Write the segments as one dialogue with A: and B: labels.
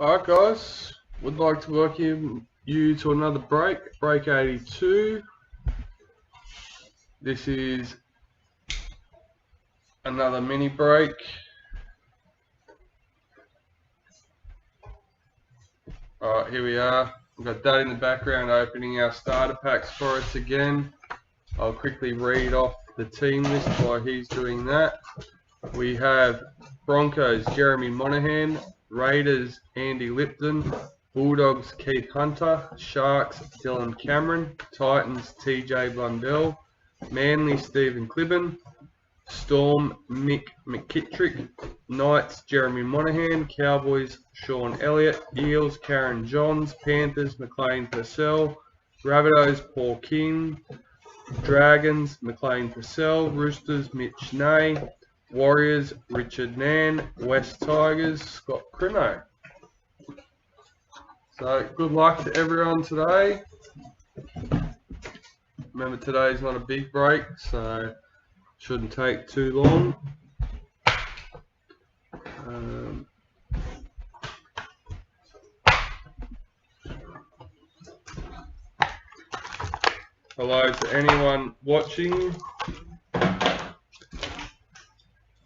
A: Alright guys, would like to welcome you to another break 82. This is another mini break. Alright, here we are. We've got Dad in the background opening our starter packs for us again. I'll quickly read off the team list while he's doing that. We have Broncos, Jeremy Monahan; Raiders, Andy Lipton; Bulldogs, Keith Hunter; Sharks, Dylan Cameron; Titans, TJ Blundell; Manly, Stephen Clibben; Storm, Mick McKittrick; Knights, Jeremy Monahan; Cowboys, Sean Elliott; Eels, Karen Johns; Panthers, McLean Purcell; Rabbitohs, Paul King; Dragons, McLean Purcell; Roosters, Mitch Nay; Warriors, Richard Nan; West Tigers, Scott Crino. So good luck to everyone today. Remember, today's not a big break, so shouldn't take too long. Hello to anyone watching.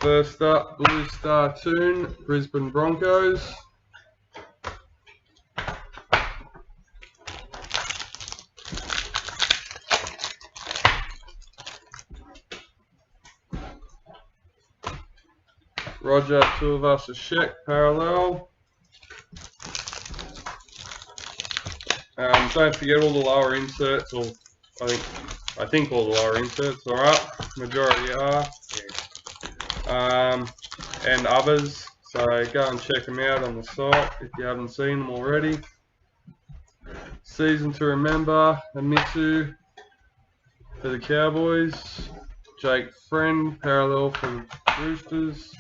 A: First up, Blue Star Toon, Brisbane Broncos. Roger Tuivasa-Sheck, parallel. Don't forget all the lower inserts, or I think all the lower inserts are up. Majority are. And others, so go and check them out on the site if you haven't seen them already. Season to remember, Amitsu for the Cowboys, Jake Friend, parallel for the Roosters.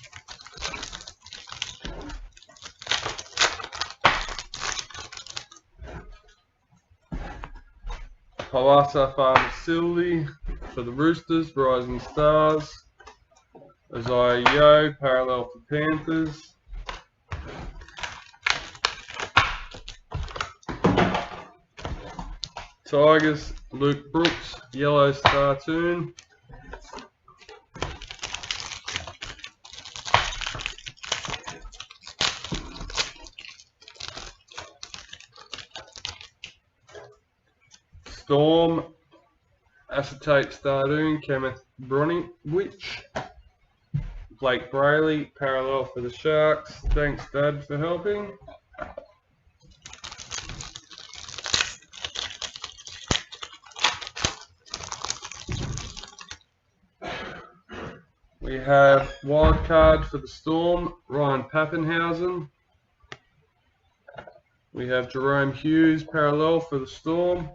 A: Hawasa Farmasilli for the Roosters, Rising Stars. Isaiah Yeo, parallel for Panthers. Tigers, Luke Brooks, Yellow Star Toon. Storm, Acetate Stardoon, Kenneth Bronwich. Blake Brayley, parallel for the Sharks. Thanks, Dad, for helping. We have wildcard for the Storm, Ryan Pappenhausen. We have Jerome Hughes, parallel for the Storm.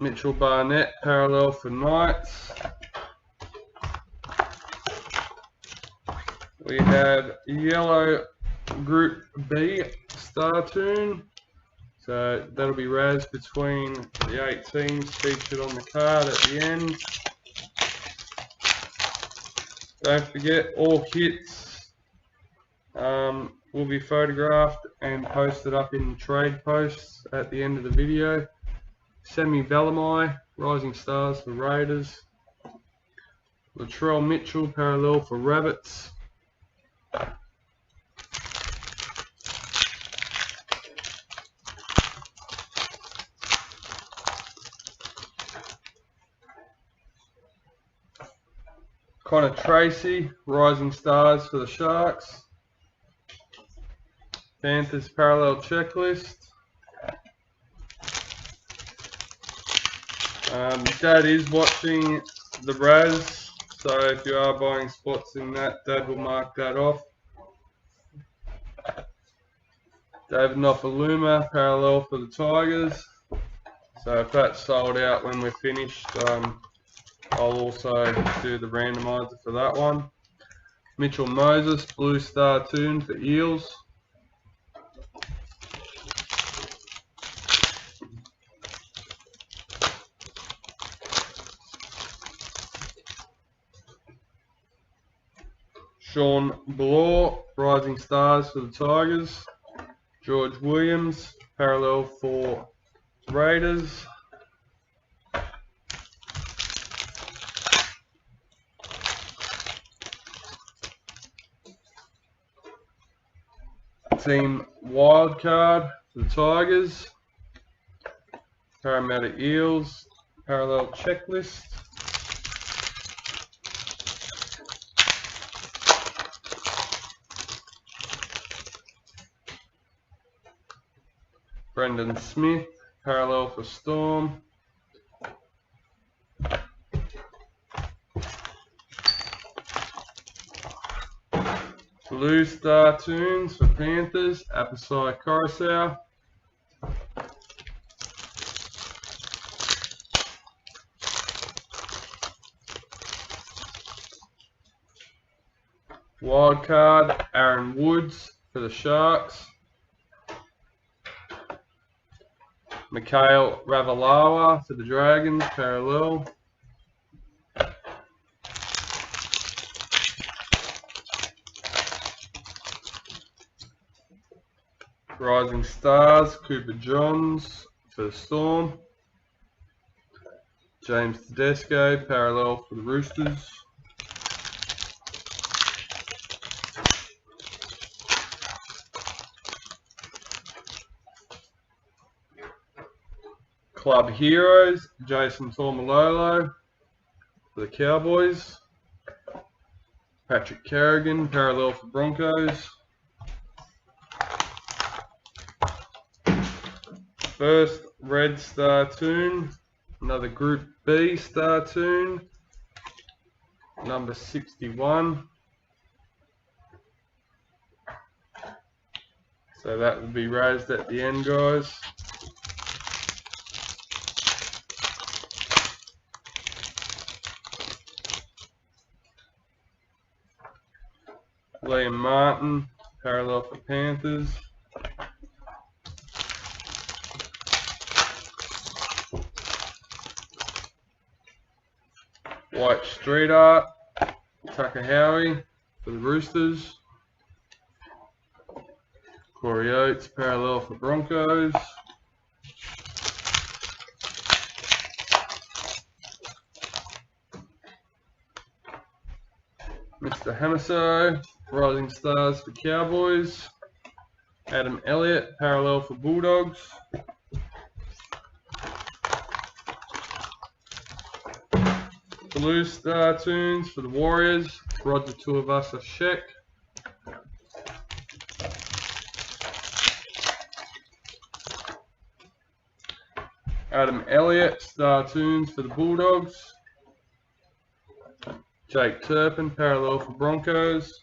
A: Mitchell Barnett, parallel for Knights. We have Yellow Group B Star Toon. So that'll be Raz between the 8 teams featured on the card at the end. Don't forget, all kits will be photographed and posted up in the trade posts at the end of the video. Semi Valamai, Rising Stars for Raiders. Latrell Mitchell, parallel for Rabbits. Connor Tracy, Rising Stars for the Sharks. Panthers parallel checklist. Dad is watching the Raz, so if you are buying spots in that, Dad will mark that off. David Nofaluma, parallel for the Tigers. So if that's sold out when we're finished, I'll also do the randomizer for that one. Mitchell Moses, Blue Star Toon for Eels. Sean Bloor, Rising Stars for the Tigers. George Williams, parallel for Raiders. Team Wildcard for the Tigers. Parramatta Eels, parallel checklist. Brendan Smith, parallel for Storm. Blue Star Tunes for Panthers, Apasai Coruscant. Wildcard, Aaron Woods for the Sharks. Mikhail Ravalawa for the Dragons, parallel. Rising Stars, Cooper Johns for the Storm. James Tedesco, parallel for the Roosters. Club Heroes, Jason Tormalolo for the Cowboys. Patrick Carrigan, parallel for Broncos. First Red Star Toon, another Group B Star Toon, number 61. So that will be raised at the end, guys. Liam Martin, parallel for Panthers. White Street Art, Tucker Howie for the Roosters. Corey Oates, parallel for Broncos. Mr. Hamaso, Rising Stars for Cowboys. Adam Elliott, parallel for Bulldogs. Blue Star Tunes for the Warriors. Roger Tuivasa Sheck. Adam Elliott, Star Tunes for the Bulldogs. Jake Turpin, parallel for Broncos.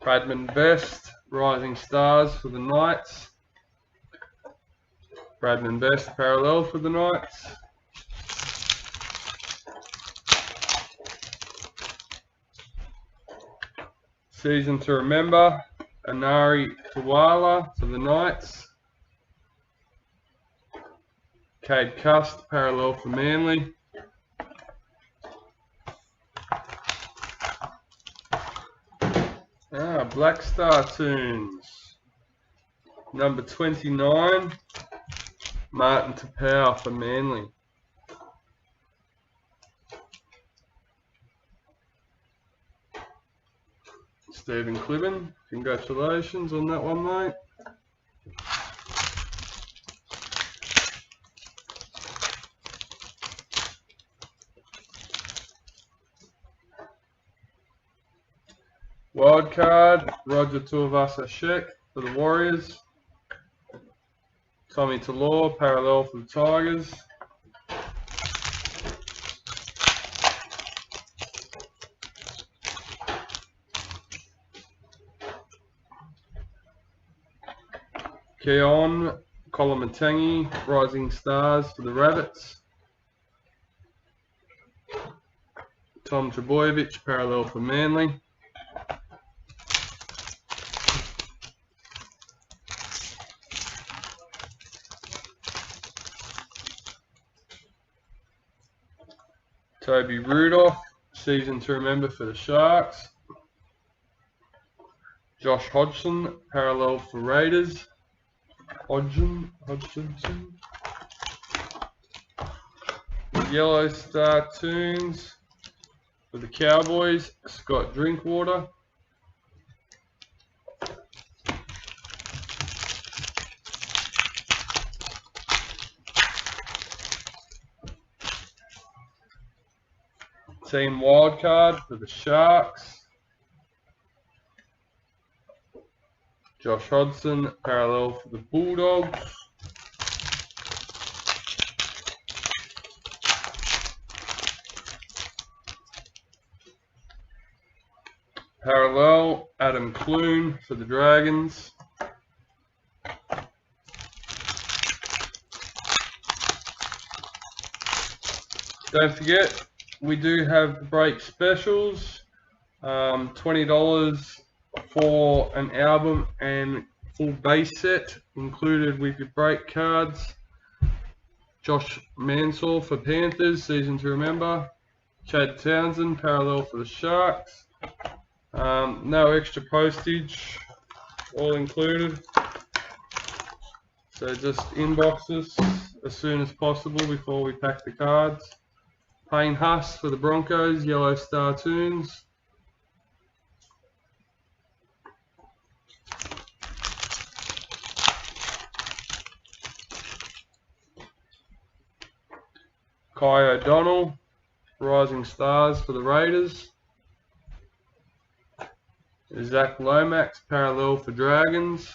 A: Bradman Best, Rising Stars for the Knights. Bradman Best, parallel for the Knights. Season to Remember, Anari Tuwala for the Knights. Cade Cust, parallel for Manly. Black Star Tunes, number 29, Martin Tapau for Manly. Stephen Clibben, congratulations on that one, mate. Wildcard, Roger Tuivasa Sheck for the Warriors. Tommy Talor, parallel for the Tigers. Keon Kolomatangi, Rising Stars for the Rabbits. Tom Trebojevic, parallel for Manly. Toby Rudolph, season to remember for the Sharks. Josh Hodgson, parallel for Raiders. Hodgson. Yellow Star Tunes for the Cowboys, Scott Drinkwater. Team Wildcard for the Sharks. Josh Hodgson, parallel for the Bulldogs. Parallel, Adam Clune for the Dragons. Don't forget, we do have the break specials. $20 for an album and full base set included with your break cards. Josh Mansell for Panthers, season to remember. Chad Townsend, parallel for the Sharks. No extra postage, all included. So just inbox us as soon as possible before we pack the cards. Payne Huss for the Broncos, Yellow Star Tunes. Kai O'Donnell, Rising Stars for the Raiders. Zach Lomax, parallel for Dragons.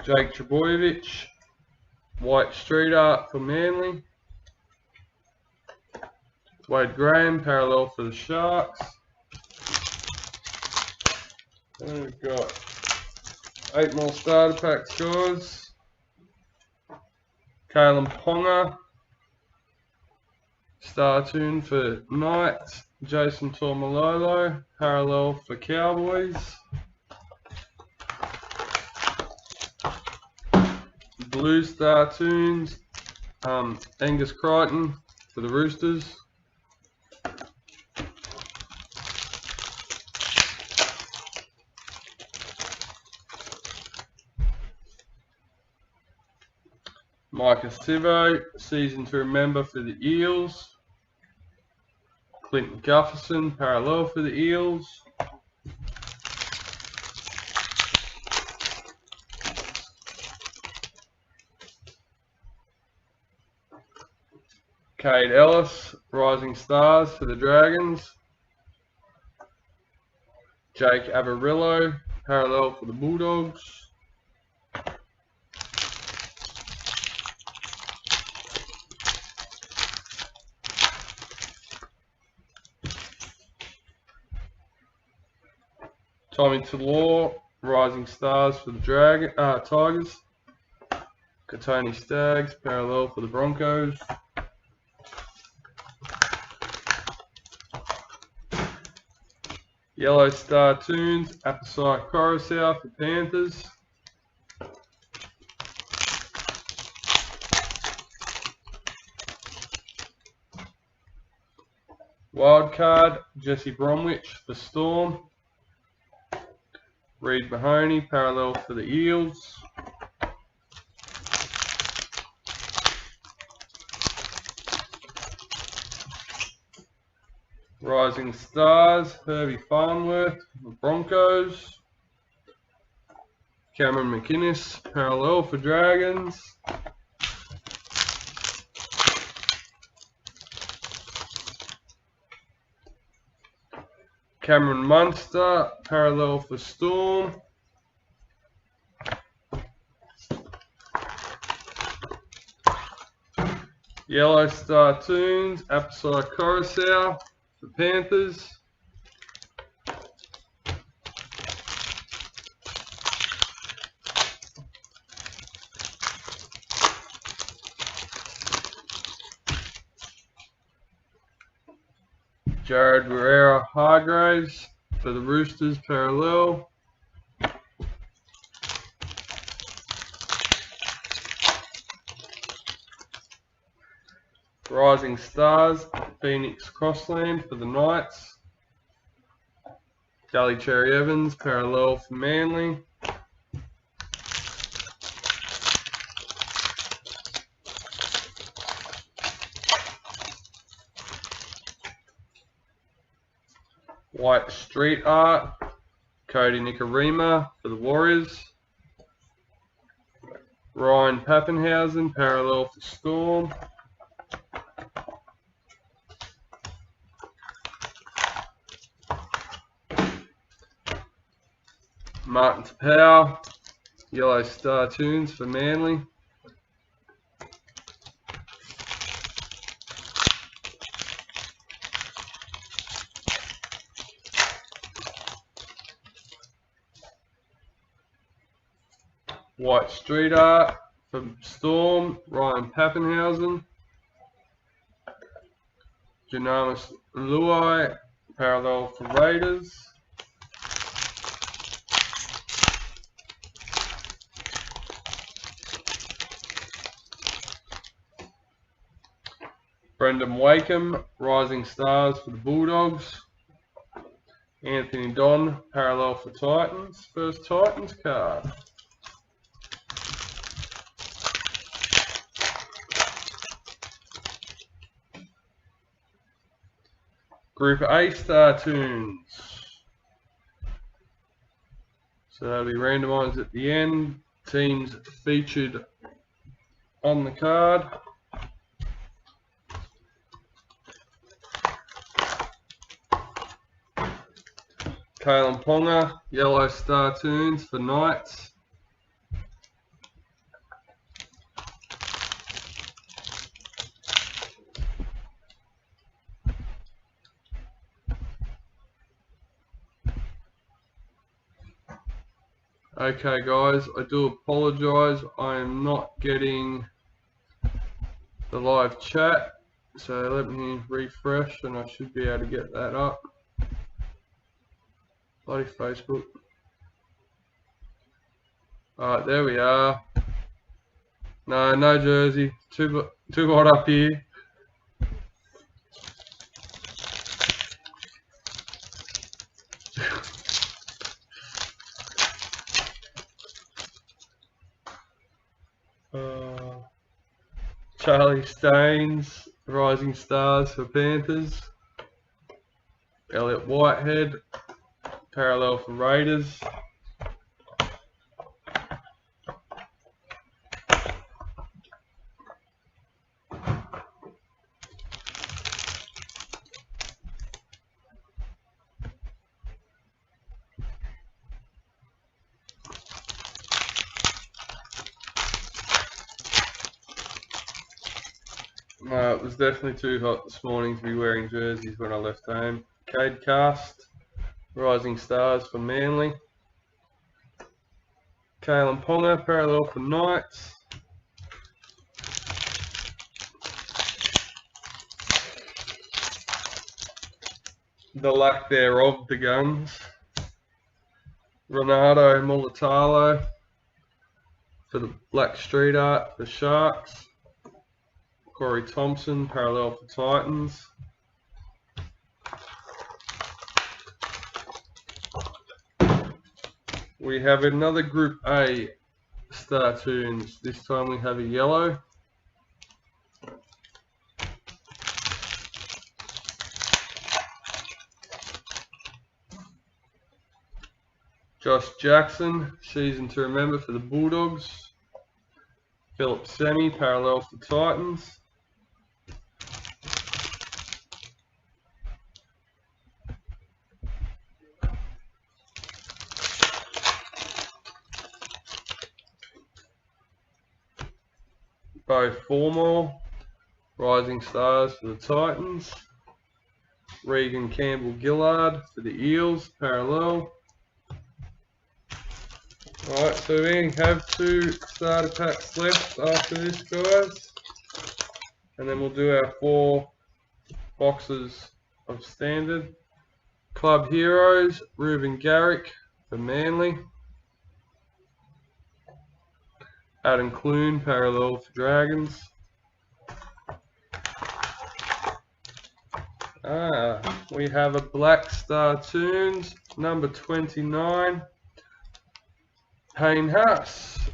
A: Jake Trbojevic, White Street Art for Manly. Wade Graham, parallel for the Sharks. And we've got 8 more starter pack scores. Kalen Ponga, Star Tune for Knights. Jason Tormalolo, parallel for Cowboys. Blue Star Tunes, Angus Crichton for the Roosters. Micah Sivo, season to remember for the Eels. Clinton Gufferson, parallel for the Eels. Cade Ellis, Rising Stars for the Dragons. Jake Averillo, parallel for the Bulldogs. Tommy Talor, Rising Stars for the Tigers. Katoni Staggs, parallel for the Broncos. Yellow Star Tunes, Apasai Coruscant for Panthers. Wildcard, Jesse Bromwich for Storm. Reid Mahoney, parallel for the Eels. Rising Stars, Herbie Farnworth for Broncos. Cameron McInnes, parallel for Dragons. Cameron Munster, parallel for Storm. Yellow Star Tunes, Apasai Coruscant for Panthers. Jared Guerrero Hargraves for the Roosters, parallel. Rising Stars, Phoenix Crossland for the Knights. Gully Cherry Evans, parallel for Manly. White Street Art, Cody Nicarima for the Warriors. Ryan Pappenhausen, parallel for Storm. Martin Tapau, Yellow Star Tunes for Manly. White Street Art for Storm, Ryan Pappenhausen. Janamis Luai, parallel for Raiders. Brendan Wakeham, Rising Stars for the Bulldogs. Anthony Don, parallel for Titans. First Titans card. Group A Star Tunes. So that'll be randomised at the end. Teams featured on the card. Kalen Ponga, Yellow Star Tunes for Knights. Okay guys, I do apologise, I am not getting the live chat, so let me refresh and I should be able to get that up. Bloody Facebook. Alright, there we are. No jersey, too hot up here. Charlie Staines, Rising Stars for Panthers. Elliot Whitehead, parallel for Raiders. It was definitely too hot this morning to be wearing jerseys when I left home. Cade Cast, Rising Stars for Manly. Kalen Ponga, parallel for Knights. The lack thereof, the Guns. Renato Mulatalo for the Black Street Art for Sharks. Corey Thompson, parallel for Titans. We have another Group A Star Tunes. This time we have a yellow. Josh Jackson, Season to Remember for the Bulldogs. Philip Semi, parallel for Titans. Bo Formall, Rising Stars for the Titans. Regan Campbell Gillard for the Eels, parallel. Alright, so we have 2 starter packs left after this, guys. And then we'll do our 4 boxes of standard. Club Heroes, Ruben Garrick for Manly. Adam Clune, parallel for Dragons. We have a Black Star Tunes, number 29, Payne Haas,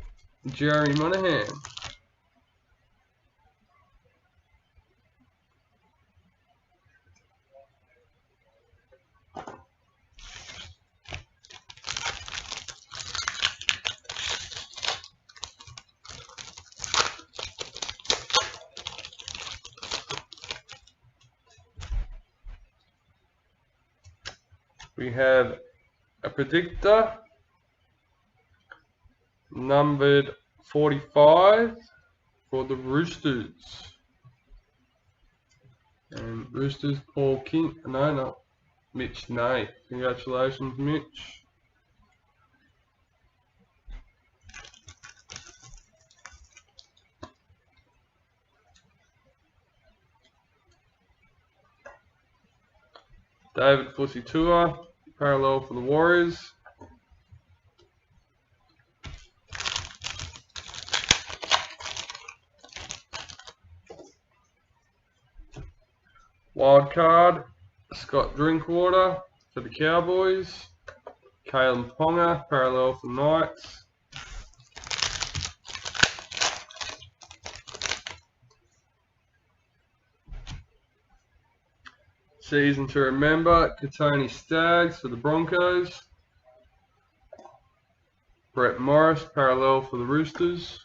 A: Jerry Monahan. We have a Predictor, numbered 45 for the Roosters. And Roosters, Paul King, no, not Mitch Nay. Congratulations, Mitch. David Fusitua, parallel for the Warriors. Wild card, Scott Drinkwater for the Cowboys. Kalen Ponga, parallel for Knights. Season to remember, Katoni Staggs for the Broncos. Brett Morris, parallel for the Roosters.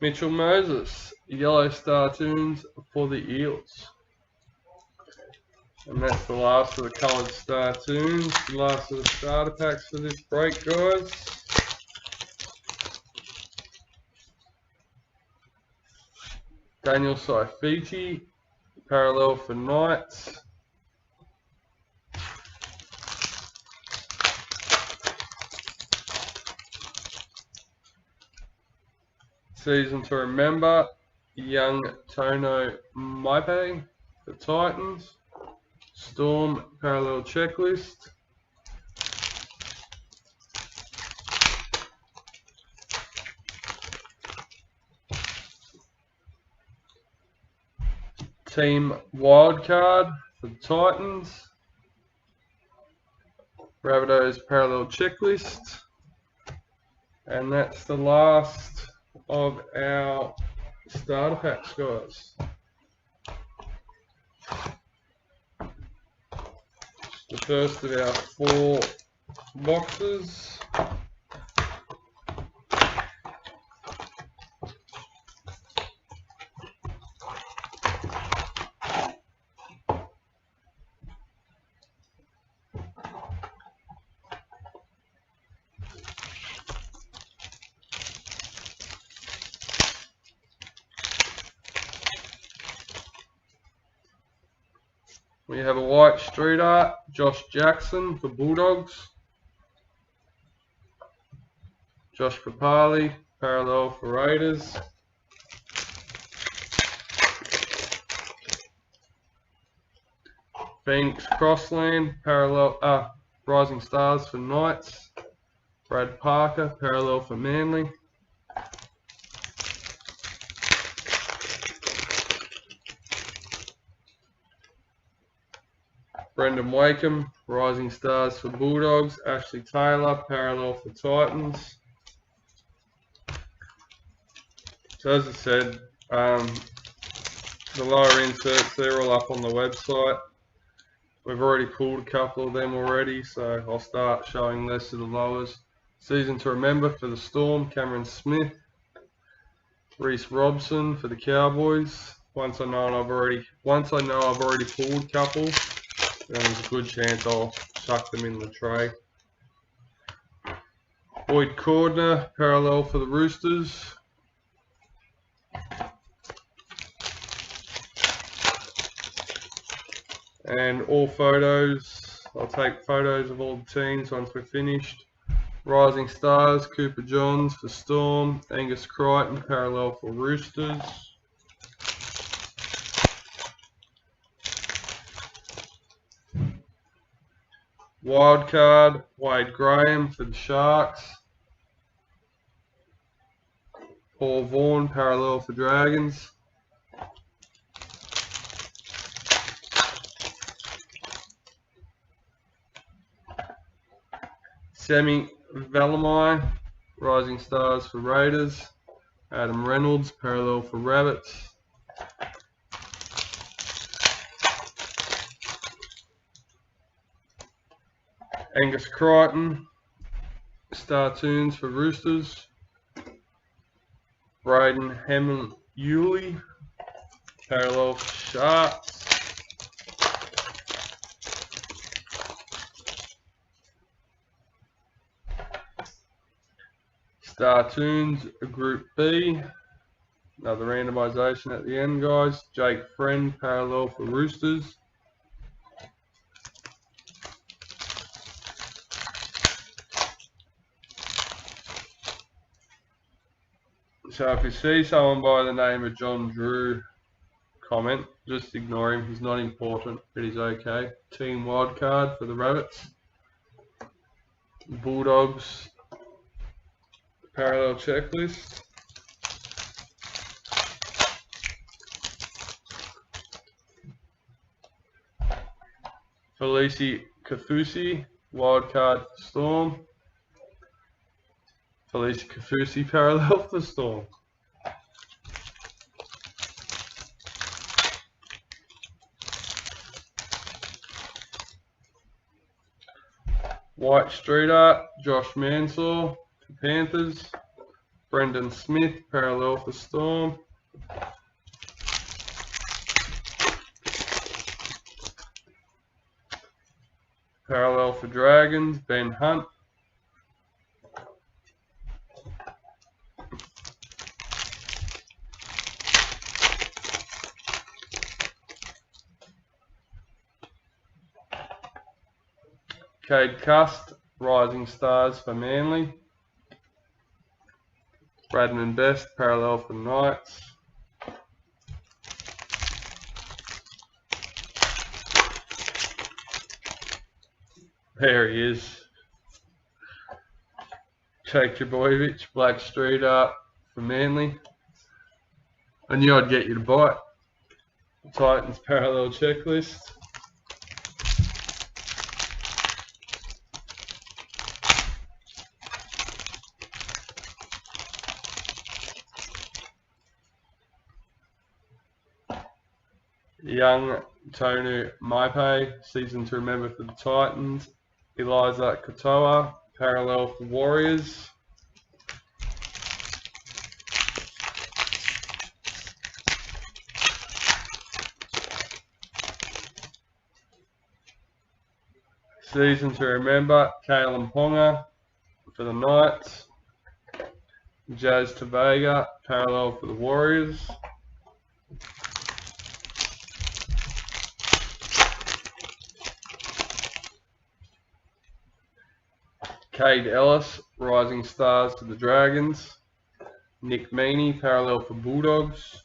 A: Mitchell Moses, Yellow Star Tunes for the Eels. And that's the last of the coloured Star Tunes, the last of the starter packs for this break, guys. Daniel Saifiti, parallel for Knights. Season to remember, Young Tono Maipe for Titans. Storm, parallel checklist. Team Wildcard for the Titans. Rabbitohs parallel checklist. And that's the last of our starter packs, guys. The first of our 4 boxes. We have a white street art, Josh Jackson for Bulldogs. Josh Papali, parallel for Raiders. Phoenix Crossland, parallel, Rising Stars for Knights. Brad Parker, parallel for Manly. Brendan Wakeham, Rising Stars for Bulldogs. Ashley Taylor, parallel for Titans. So as I said, the lower inserts, they're all up on the website. We've already pulled a couple of them already, so I'll start showing less of the lowers. Season to remember for the Storm, Cameron Smith. Reece Robson for the Cowboys. Once I know I've already pulled a couple, then there's a good chance I'll chuck them in the tray. Boyd Cordner, parallel for the Roosters. And all photos, I'll take photos of all the teams once we're finished. Rising Stars, Cooper Johns for Storm. Angus Crichton, parallel for Roosters. Wildcard, Wade Graham for the Sharks. Paul Vaughan, parallel for Dragons. Semi Valamai, Rising Stars for Raiders. Adam Reynolds, parallel for Rabbits. Angus Crichton, Star Tunes for Roosters. Braden Hammond-Ewley, parallel for Sharks. Star Tunes, Group B. Another randomisation at the end, guys. Jake Friend, parallel for Roosters. So if you see someone by the name of John Drew comment, just ignore him. He's not important, but he's okay. Team wildcard for the Rabbits. Bulldogs, parallel checklist. Felici Kafusi, wildcard for Storm. Felici Kafusi, parallel for Storm. White Streeter, Josh Mansour for Panthers. Brendan Smith, parallel for Storm. Parallel for Dragons, Ben Hunt. Cade Cust, Rising Stars for Manly. Bradman Best, parallel for Knights. There he is. Jake Trbojevic, Black Street Art for Manly. I knew I'd get you to bite. Titans parallel checklist. Young Tonu Maipe, season to remember for the Titans. Eliza Katoa, parallel for Warriors. Season to remember, Kalen Ponga for the Knights. Jazz Tavega, parallel for the Warriors. Cade Ellis, Rising Stars for the Dragons. Nick Meaney, parallel for Bulldogs.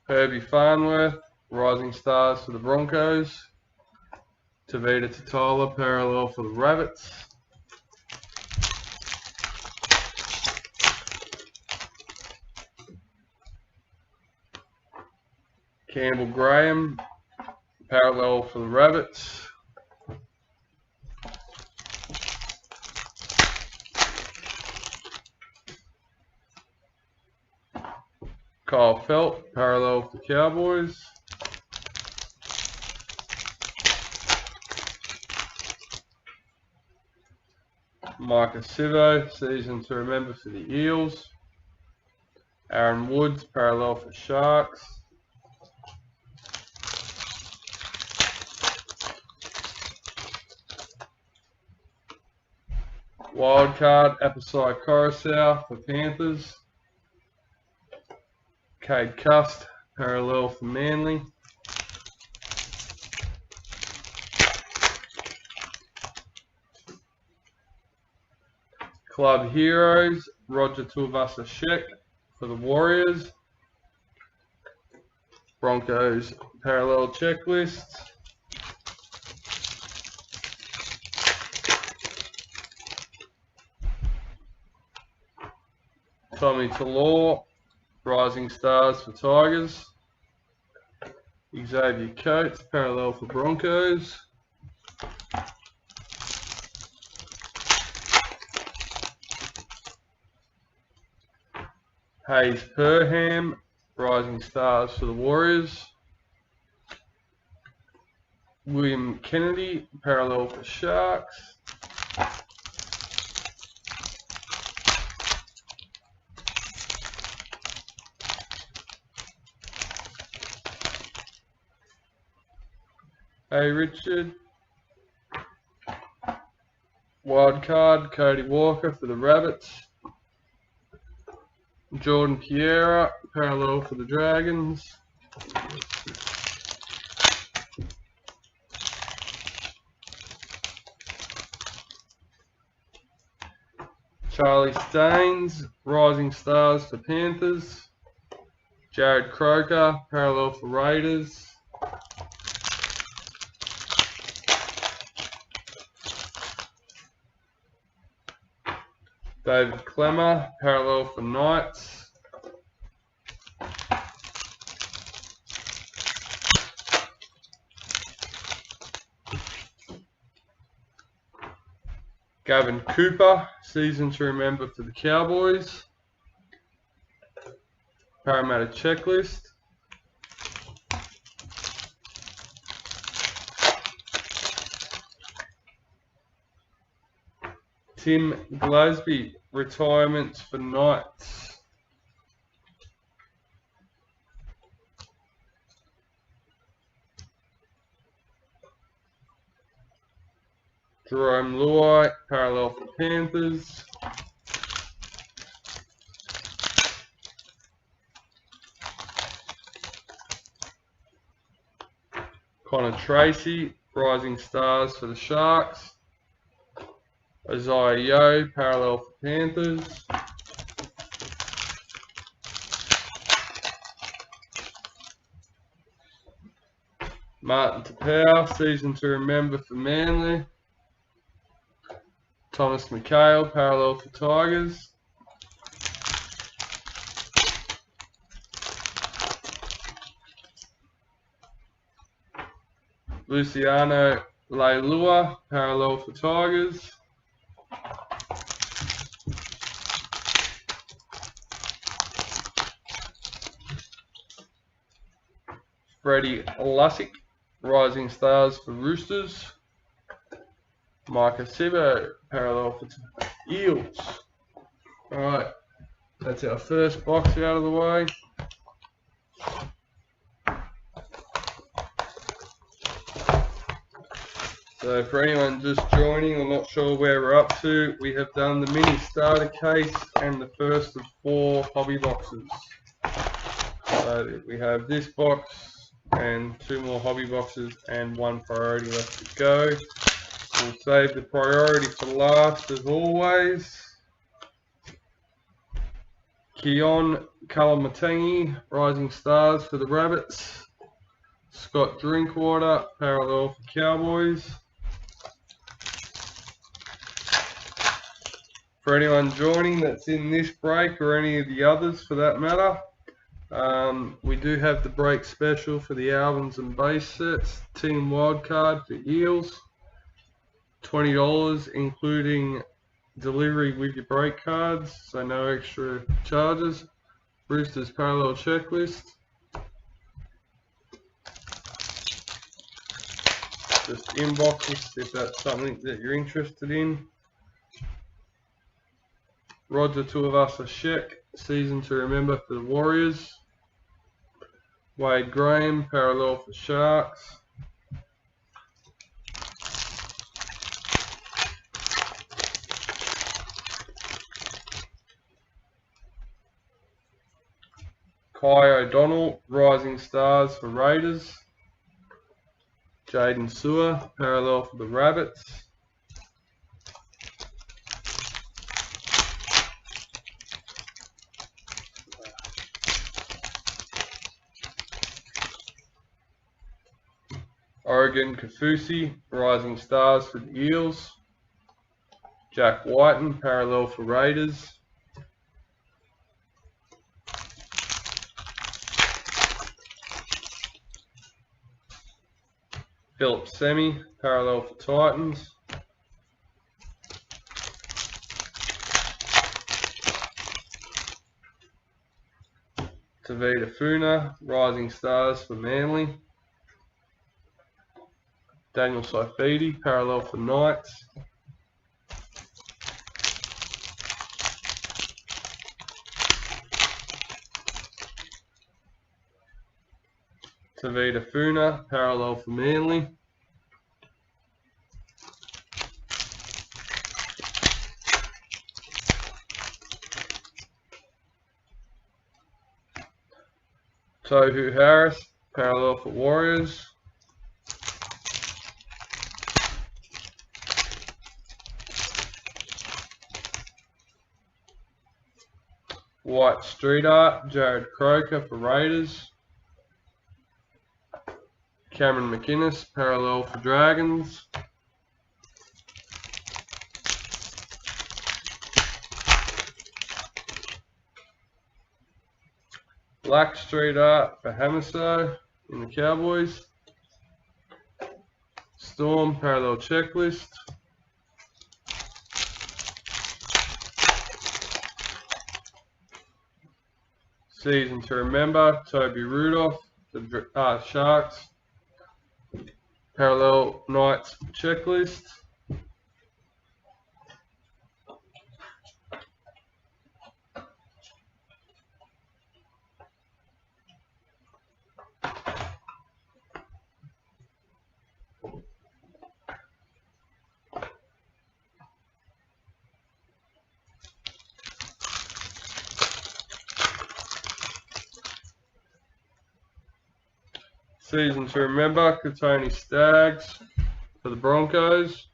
A: Herbie Farnworth, Rising Stars for the Broncos. Tavita Tatala, parallel for the Rabbits. Campbell Graham, parallel for the Rabbits. Kyle Felt, parallel for Cowboys. Micah Sivo, season to remember for the Eels. Aaron Woods, parallel for Sharks. Wildcard, Apisai Coruscant for Panthers. Cade Cust, parallel for Manly. Club Heroes, Roger Tuivasa-Sheck for the Warriors. Broncos, parallel checklist. Tommy Talor, Rising Stars for Tigers. Xavier Coates, parallel for Broncos. Hayes Perham, Rising Stars for the Warriors. William Kennedy, parallel for Sharks. Hey Richard. Wild card, Cody Walker for the Rabbits. Jordan Piera, parallel for the Dragons. Charlie Staines, Rising Stars for Panthers. Jared Croker, parallel for Raiders. David Clemmer, parallel for Knights. Gavin Cooper, season to remember for the Cowboys. Parramatta checklist. Tim Glasby, retirements for Knights. Jerome Luai, parallel for Panthers. Connor Tracy, Rising Stars for the Sharks. Isaiah Yeo, parallel for Panthers. Martin Tapau, season to remember for Manly. Thomas McHale, parallel for Tigers. Luciano Leilua, parallel for Tigers. Freddie Lussick, Rising Stars for Roosters. Micah Sibo, parallel for Eels. Alright, that's our first box out of the way. So for anyone just joining or not sure where we're up to, we have done the mini starter case and the first of 4 hobby boxes. So we have this box and 2 more hobby boxes and 1 priority left to go. We'll save the priority for last as always. Keon Kalamatangi, Rising Stars for the Rabbits. Scott Drinkwater, parallel for Cowboys. For anyone joining that's in this break or any of the others for that matter, we do have the break special for the albums and base sets. Team Wildcard for Eels, $20 including delivery with your break cards, so no extra charges. Roosters parallel checklist. Just inbox us if that's something that you're interested in. Roger Tuivasa-Sheck, season to remember for the Warriors. Wade Graham, parallel for Sharks. Kai O'Donnell, Rising Stars for Raiders. Jaden Sewer, parallel for the Rabbits. Oregon Kafusi, Rising Stars for the Eels. Jack Whiten, parallel for Raiders. Philip Semi, parallel for Titans. Tavita Funa, Rising Stars for Manly. Daniel Saifidi, parallel for Knights. Tavita Funa, parallel for Manly. Tohu Harris, parallel for Warriors. White Street Art, Jared Croker for Raiders. Cameron McInnes, parallel for Dragons. Black Street Art for Hamiso in the Cowboys. Storm, parallel checklist. Season to remember, Toby Rudolph, the Sharks. Parallel Knights checklist. Season to remember, Katoni Staggs for the Broncos.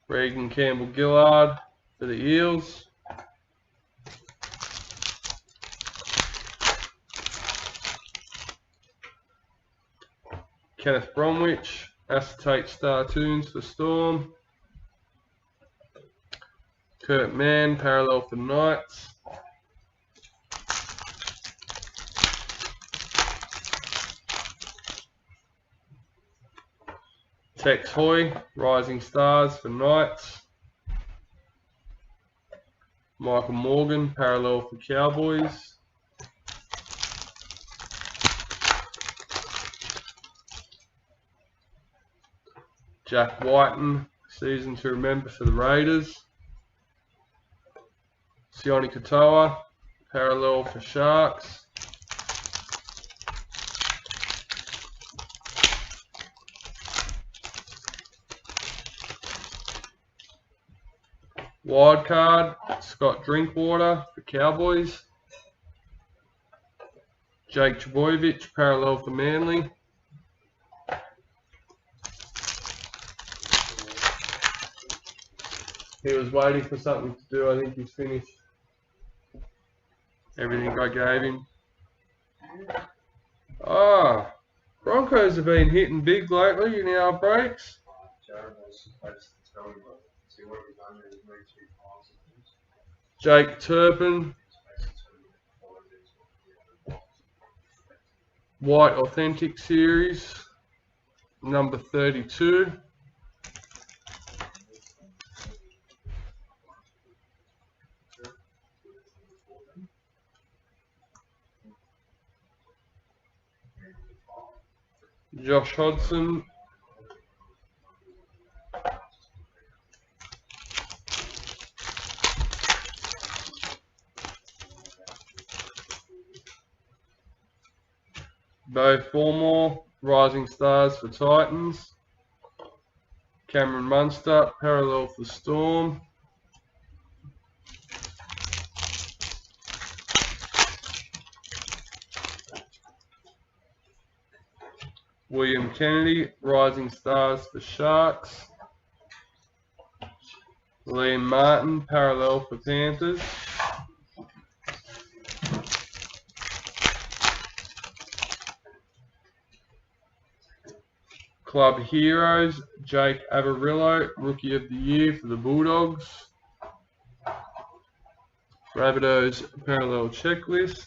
A: Regan Campbell Gillard for the Eels. Kenneth Bromwich, Acetate Star Tunes for Storm. Kurt Mann, parallel for Knights. Tex Hoy, Rising Stars for Knights. Michael Morgan, parallel for Cowboys. Jack Whiten, Season to Remember for the Raiders. Sione Katoa, parallel for Sharks. Wildcard, Scott Drinkwater for Cowboys. Jake Trbojevic, parallel for Manly. He was waiting for something to do. I think he's finished everything I gave him. Ah, Broncos have been hitting big lately in our breaks. Jake Turpin, White Authentic Series, number 32. Josh Hodgson, Bo Formore, Rising Stars for Titans. Cameron Munster, parallel for Storm. William Kennedy, Rising Stars for Sharks. Liam Martin, parallel for Panthers. Club Heroes, Jake Averillo, Rookie of the Year for the Bulldogs. Rabbitohs parallel checklist.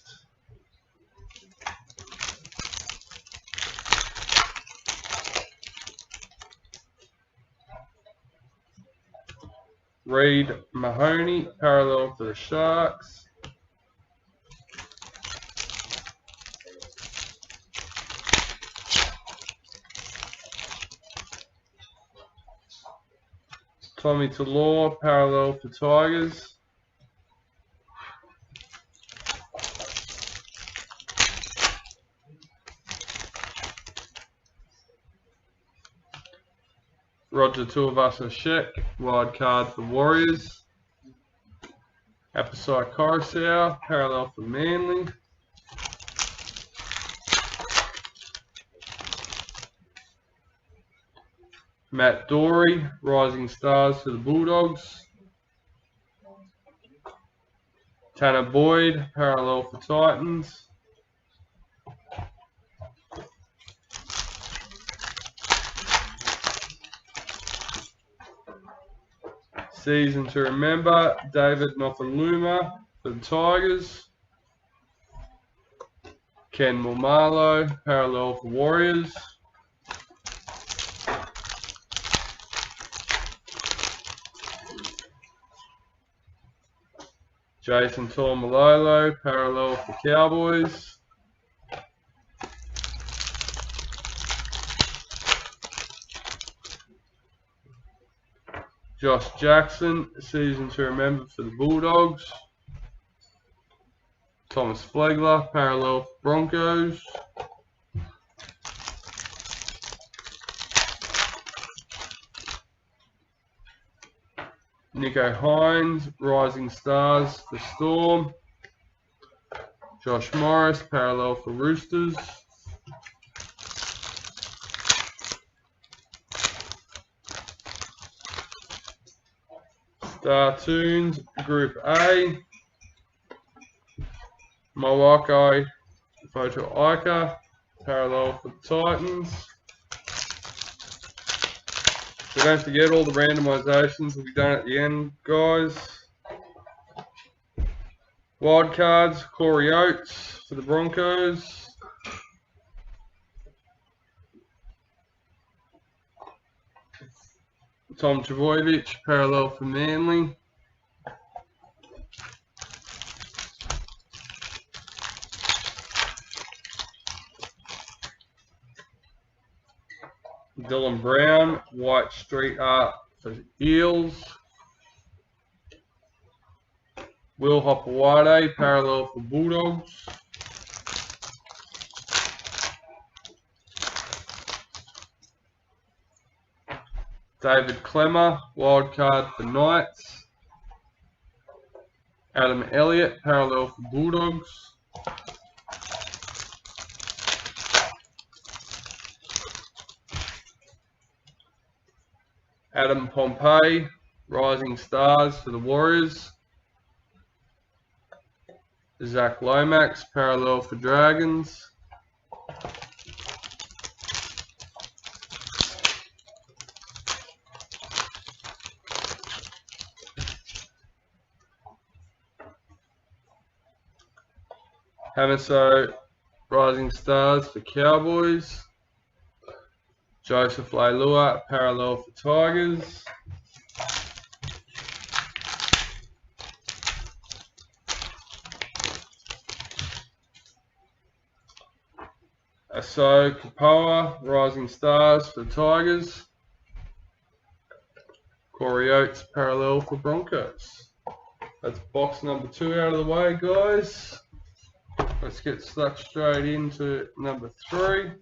A: Reed Mahoney, parallel for the Sharks. Tommy Talor, parallel for Tigers. Roger Tuivasa-Sheck, wild card for Warriors. Apasai Coruscant, parallel for Manly. Matt Dory, rising stars for the Bulldogs. Tanner Boyd, parallel for Titans. Season to remember, David Nofaluma for the Tigers. Ken Mulmalo, parallel for Warriors. Jason Taumalolo, parallel for Cowboys. Josh Jackson, season to remember for the Bulldogs. Thomas Flegler, parallel for Broncos. Nico Hines, rising stars for Storm. Josh Morris, parallel for Roosters. Star Tunes, Group A. Mawaki Photo Ica, parallel for the Titans. So don't forget, all the randomisations will be done at the end, guys. Wild cards, Corey Oates for the Broncos. Tom Trbojevic, parallel for Manly. Dylan Brown, white street art for Eels. Will Hopewade, parallel for Bulldogs. David Clemmer, wild card for Knights. Adam Elliott, parallel for Bulldogs. Adam Pompey, rising stars for the Warriors. Zach Lomax, parallel for Dragons. Hamiso, rising stars for Cowboys. Joseph Leilua, parallel for Tigers. Aso Kapoa, rising stars for Tigers. Corey Oates, parallel for Broncos. That's box number 2 out of the way, guys. Let's get stuck straight into number 3.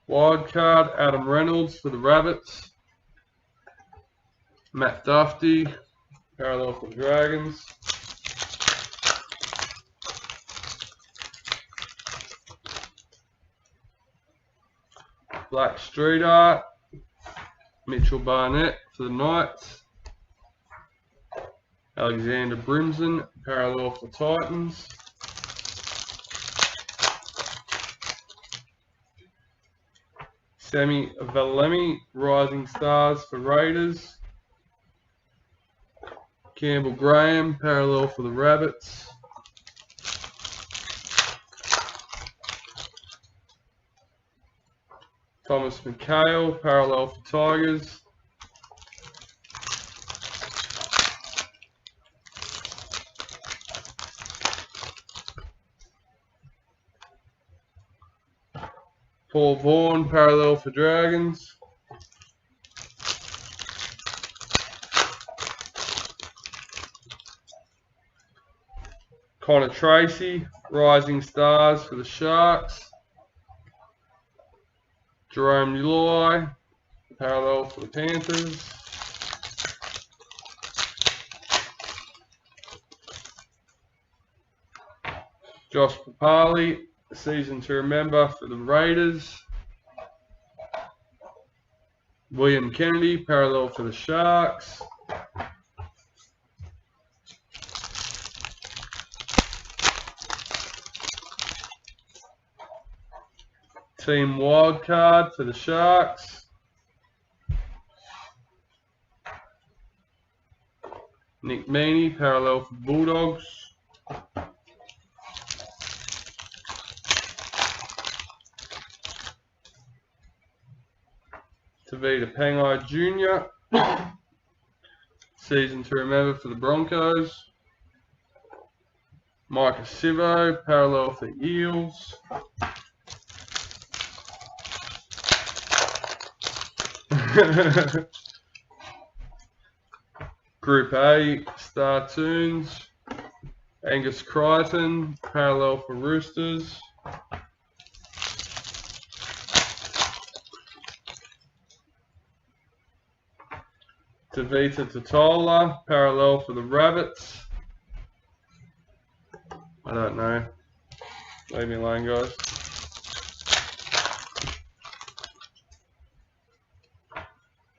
A: Wildcard, Adam Reynolds for the Rabbits. Matt Duffy, parallel for the Dragons. Black Street Art, Mitchell Barnett for the Knights. Alexander Brimson, parallel for Titans. Semi Valemi, Rising Stars for Raiders. Campbell Graham, parallel for the Rabbits. Thomas McHale, parallel for Tigers. Paul Vaughan, parallel for Dragons. Connor Tracy, Rising Stars for the Sharks. Jerome Ulai, parallel for the Panthers. Josh Papali, season to remember for the Raiders. William Kennedy, parallel for the Sharks. Team wildcard for the Sharks. Nick Meaney, parallel for Bulldogs. Tavita Pangai Jr. Season to remember for the Broncos. Micah Sivo, parallel for Eels. Group A, Star Tunes. Angus Crichton, parallel for Roosters. Tavita Totola, parallel for the Rabbits. I don't know. Leave me alone, guys.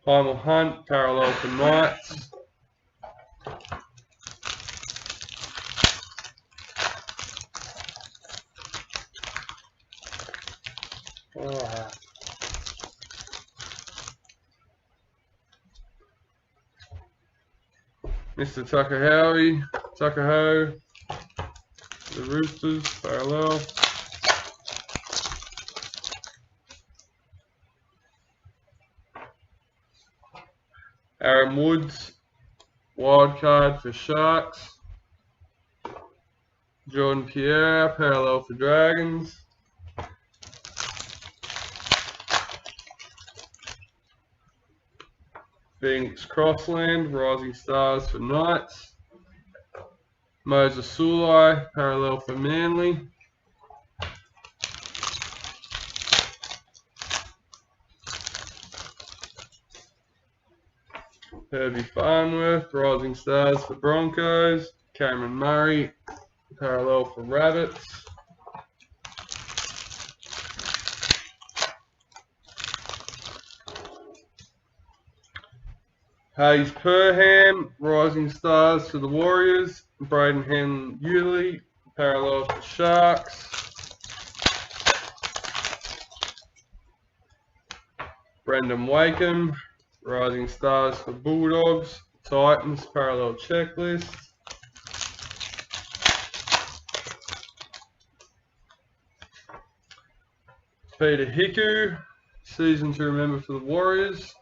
A: Heimel Hunt, parallel for Knights. Oh. Mr. Tucker the Roosters, parallel. Aaron Woods, wildcard for Sharks. Jordan Pierre, parallel for Dragons. Phoenix Crossland, Rising Stars for Knights. Moses Sulai, parallel for Manly. Herbie Farnworth, Rising Stars for Broncos. Cameron Murray, parallel for Rabbits. Hayes Perham, Rising Stars for the Warriors. Braden Henley, parallel for Sharks. Brendan Wakeham, Rising Stars for Bulldogs. Titans, parallel checklist. Peter Hiku, season to remember for the Warriors.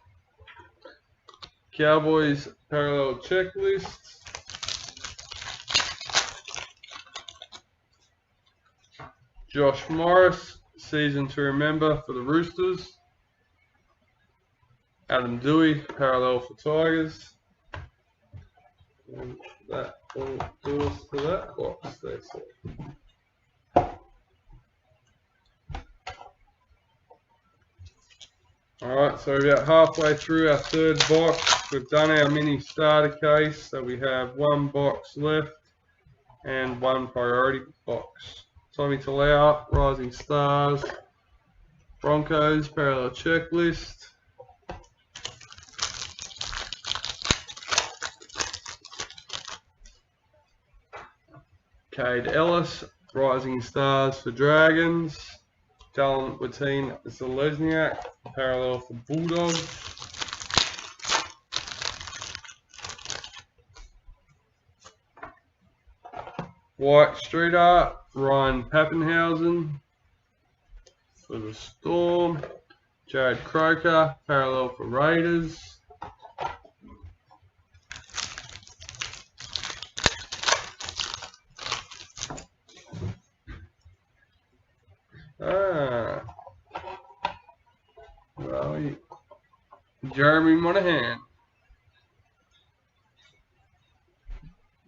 A: Cowboys, parallel checklist. Josh Morris, season to remember for the Roosters. Adam Dewey, parallel for Tigers. And that will do us to that box. That's it. Alright, so we're about halfway through our third box. We've done our mini starter case, so we have one box left and one priority box. Tommy Talau, Rising Stars, Broncos, parallel checklist. Cade Ellis, Rising Stars for Dragons. Dallin Watine Zalesniak, parallel for Bulldogs. White Street Art, Ryan Pappenhausen for the Storm. Jared Croker, parallel for Raiders. Well, Jeremy Monahan.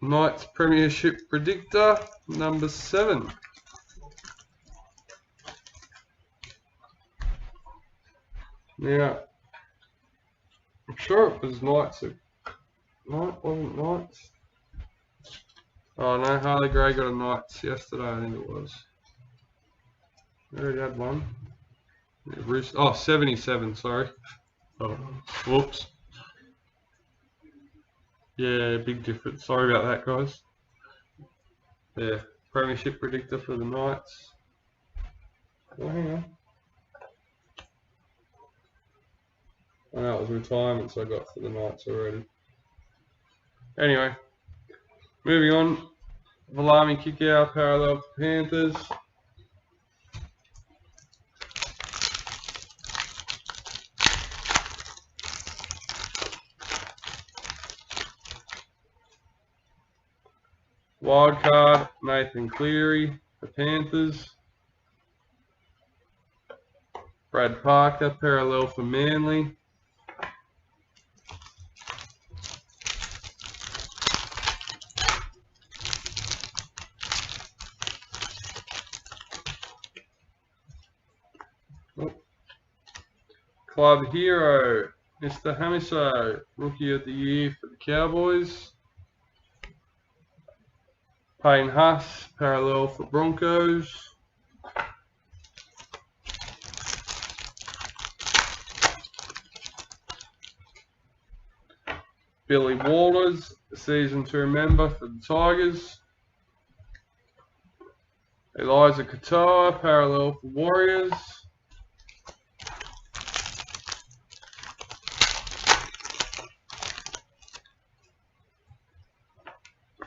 A: Knights Premiership Predictor, number 7. Now, I'm sure it was Knights. Wasn't Knights? Oh no, Harley Gray got a Knights yesterday, I think it was. I already had one. Oh, 77, sorry. Oh, whoops. Yeah, big difference. Sorry about that, guys. Yeah, Premiership Predictor for the Knights. Oh, hang on. I know it was retirements I got for the Knights already. Anyway, moving on. Valami Kickout, parallel for Panthers. Wildcard, Nathan Cleary for Panthers. Brad Parker, parallel for Manly. Club Hero, Mr. Hamiso, Rookie of the Year for the Cowboys. Payne Huss, parallel for Broncos. Billy Walters, season to remember for the Tigers. Elijah Katoa, parallel for Warriors.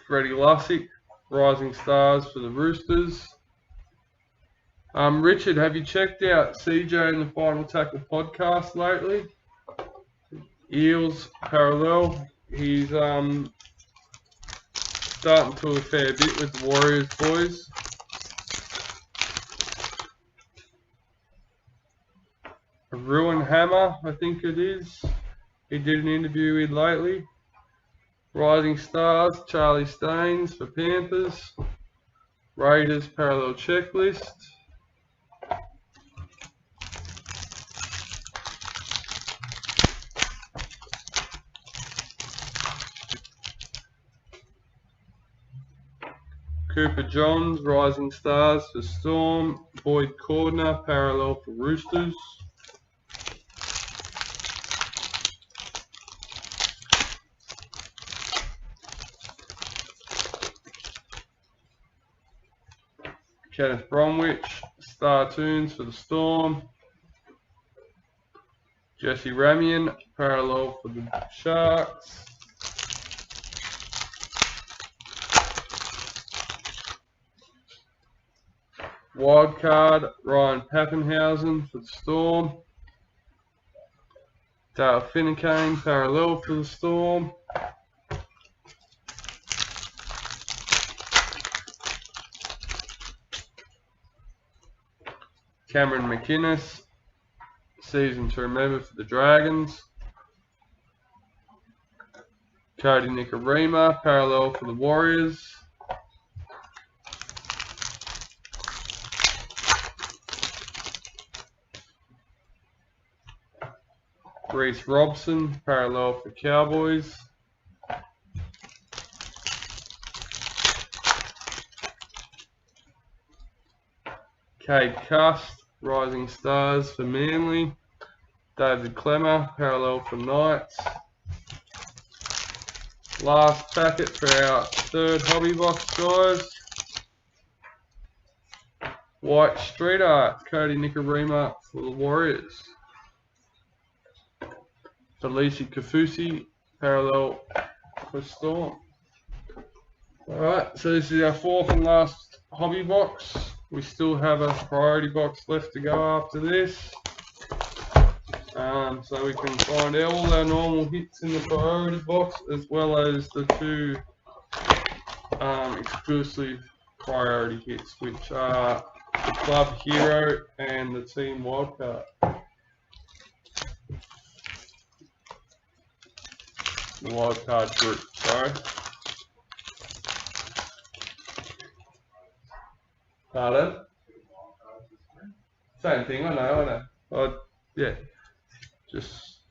A: Freddie Lussick, Rising Stars for the Roosters. Richard, have you checked out CJ in the Final Tackle podcast lately? Eels, parallel. He's starting to a fair bit with the Warriors boys. Ruin Hammer, I think it is. He did an interview with lately. Rising Stars, Charlie Staines for Panthers. Raiders parallel checklist. Cooper Johns, Rising Stars for Storm. Boyd Cordner, parallel for Roosters. Kenneth Bromwich, Star Tunes for the Storm. Jesse Ramian, parallel for the Sharks. Wildcard, Ryan Pappenhausen for the Storm. Dale Finucane, parallel for the Storm. Cameron McInnes, season to remember for the Dragons. Cody Nikorima, parallel for the Warriors. Reece Robson, parallel for Cowboys. Cade Cust, Rising Stars for Manly. David Clemmer, parallel for Knights. Last packet for our third hobby box, guys. White Street Art, Cody Nicarima for the Warriors. Felici Kafusi, parallel for Storm. Alright, so this is our fourth and last hobby box. We still have a priority box left to go after this. So we can find all our normal hits in the priority box as well as the two exclusive priority hits, which are the Club Hero and the Team Wildcard. The Wildcard group, sorry. Pardon? Same thing, I know. Yeah. Just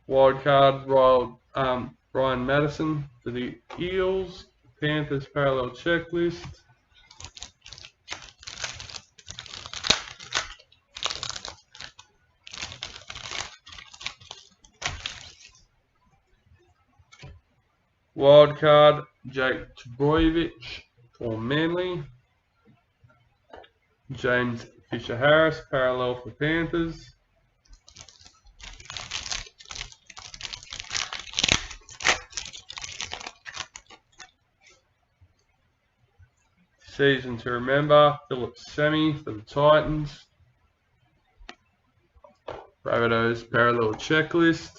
A: Wildcard, Brian Madison for the Eels. Panthers parallel checklist. Wildcard, Jake Trbojevic for Manly. James Fisher-Harris, parallel for Panthers. Season to remember, Philip Semi for the Titans. Rabbitohs parallel checklist.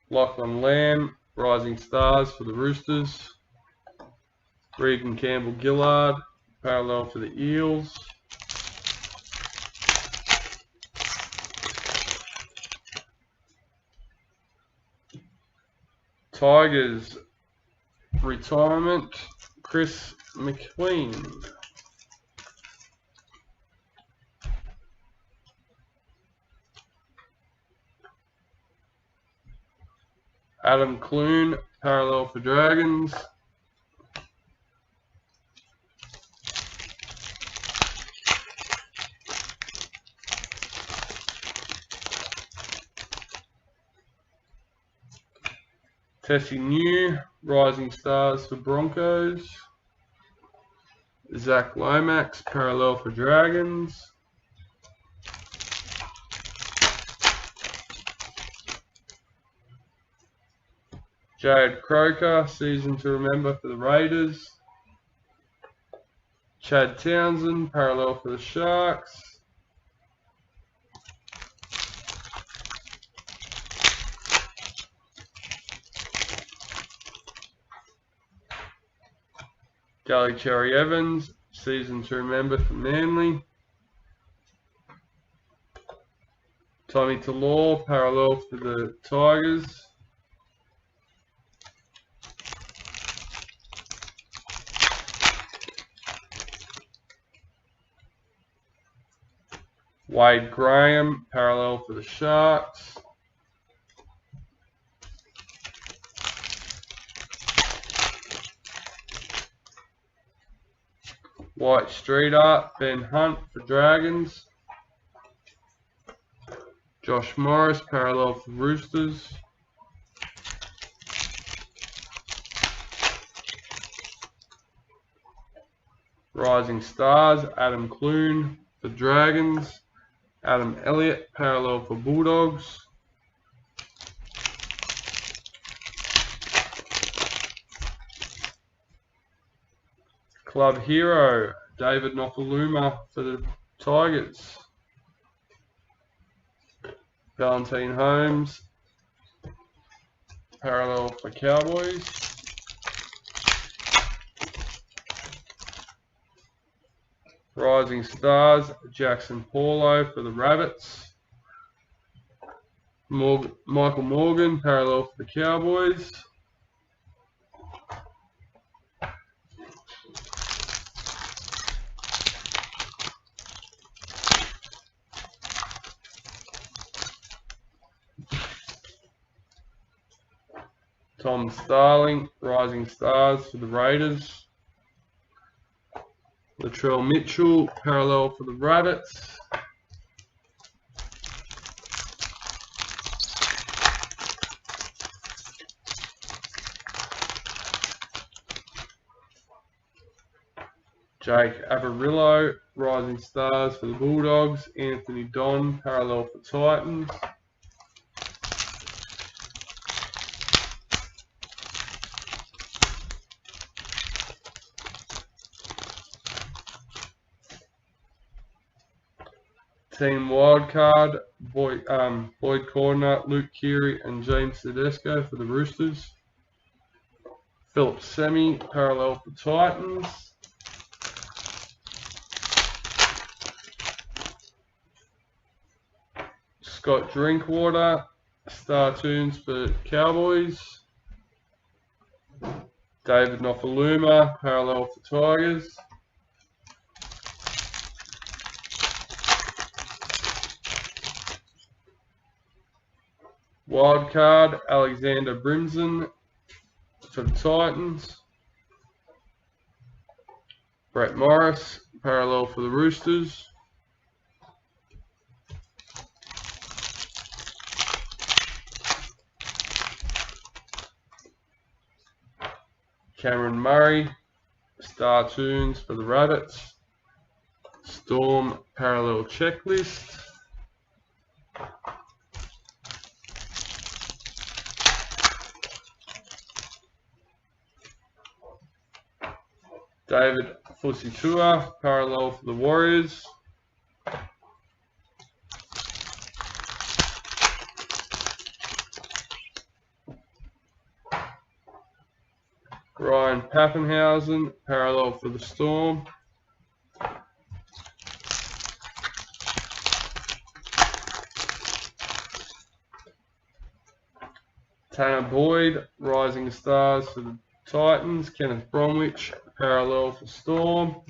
A: Lachlan Lamb, Rising Stars for the Roosters. Regan Campbell-Gillard, parallel for the Eels. Tigers, retirement, Chris McQueen. Adam Clune, parallel for Dragons. Tessie New, Rising Stars for Broncos. Zach Lomax, parallel for Dragons. Jared Croker, season to remember for the Raiders. Chad Townsend, parallel for the Sharks. Gully Cherry Evans, season to remember for Manly. Tommy Talor, parallel for the Tigers. Wade Graham, parallel for the Sharks. White Street Art, Ben Hunt for Dragons. Josh Morris, parallel for Roosters. Rising Stars, Adam Clune for Dragons. Adam Elliott, parallel for Bulldogs. Club Hero, David Nofaluma for the Tigers. Valentine Holmes, parallel for Cowboys. Rising Stars, Jackson Paulo for the Rabbits. Michael Morgan, parallel for the Cowboys. Tom Starling, Rising Stars for the Raiders. Latrell Mitchell, parallel for the Rabbits. Jake Averillo, Rising Stars for the Bulldogs. Anthony Don, parallel for Titans. Team Wildcard, Boyd Cordner, Luke Keary and James Tedesco for the Roosters. Philip Semi, parallel for Titans. Scott Drinkwater, Star Tunes for Cowboys. David Nofaluma, parallel for Tigers. Wildcard, Alexander Brimson for the Titans. Brett Morris, parallel for the Roosters. Cameron Murray, Star Tunes for the Rabbits. Storm, parallel checklist. David Fusitua, parallel for the Warriors. Ryan Pappenhausen, parallel for the Storm. Tanner Boyd, Rising Stars for the Titans. Kenneth Bromwich, parallel for Storm.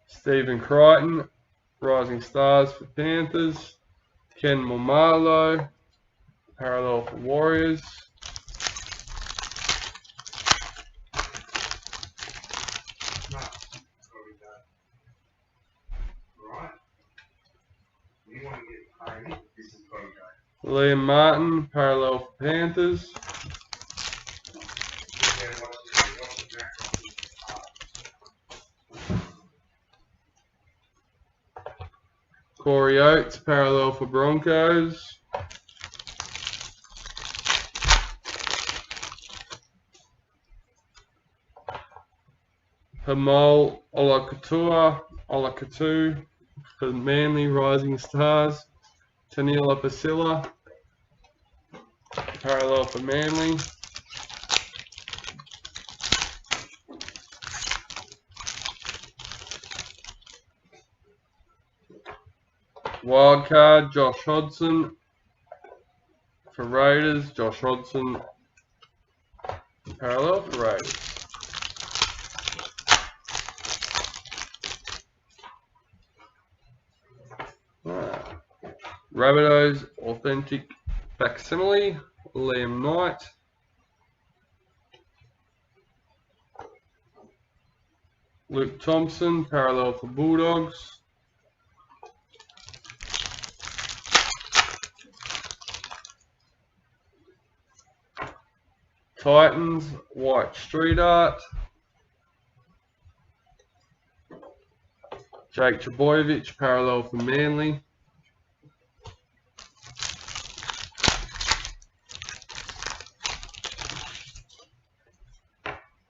A: Stephen Crichton, Rising Stars for Panthers. Ken Momalo, parallel for Warriors. Liam Martin, parallel for Panthers. Corey Oates, parallel for Broncos. Hamal Olakatu for Manly, Rising Stars. Tanila Pasilla, parallel for Manly. Wildcard, Josh Hodgson for Raiders. Josh Hodgson, parallel for Raiders. Rabbitohs, authentic facsimile, Liam Knight. Luke Thompson, parallel for Bulldogs. Titans, White Street Art. Jake Trbojevic, parallel for Manly.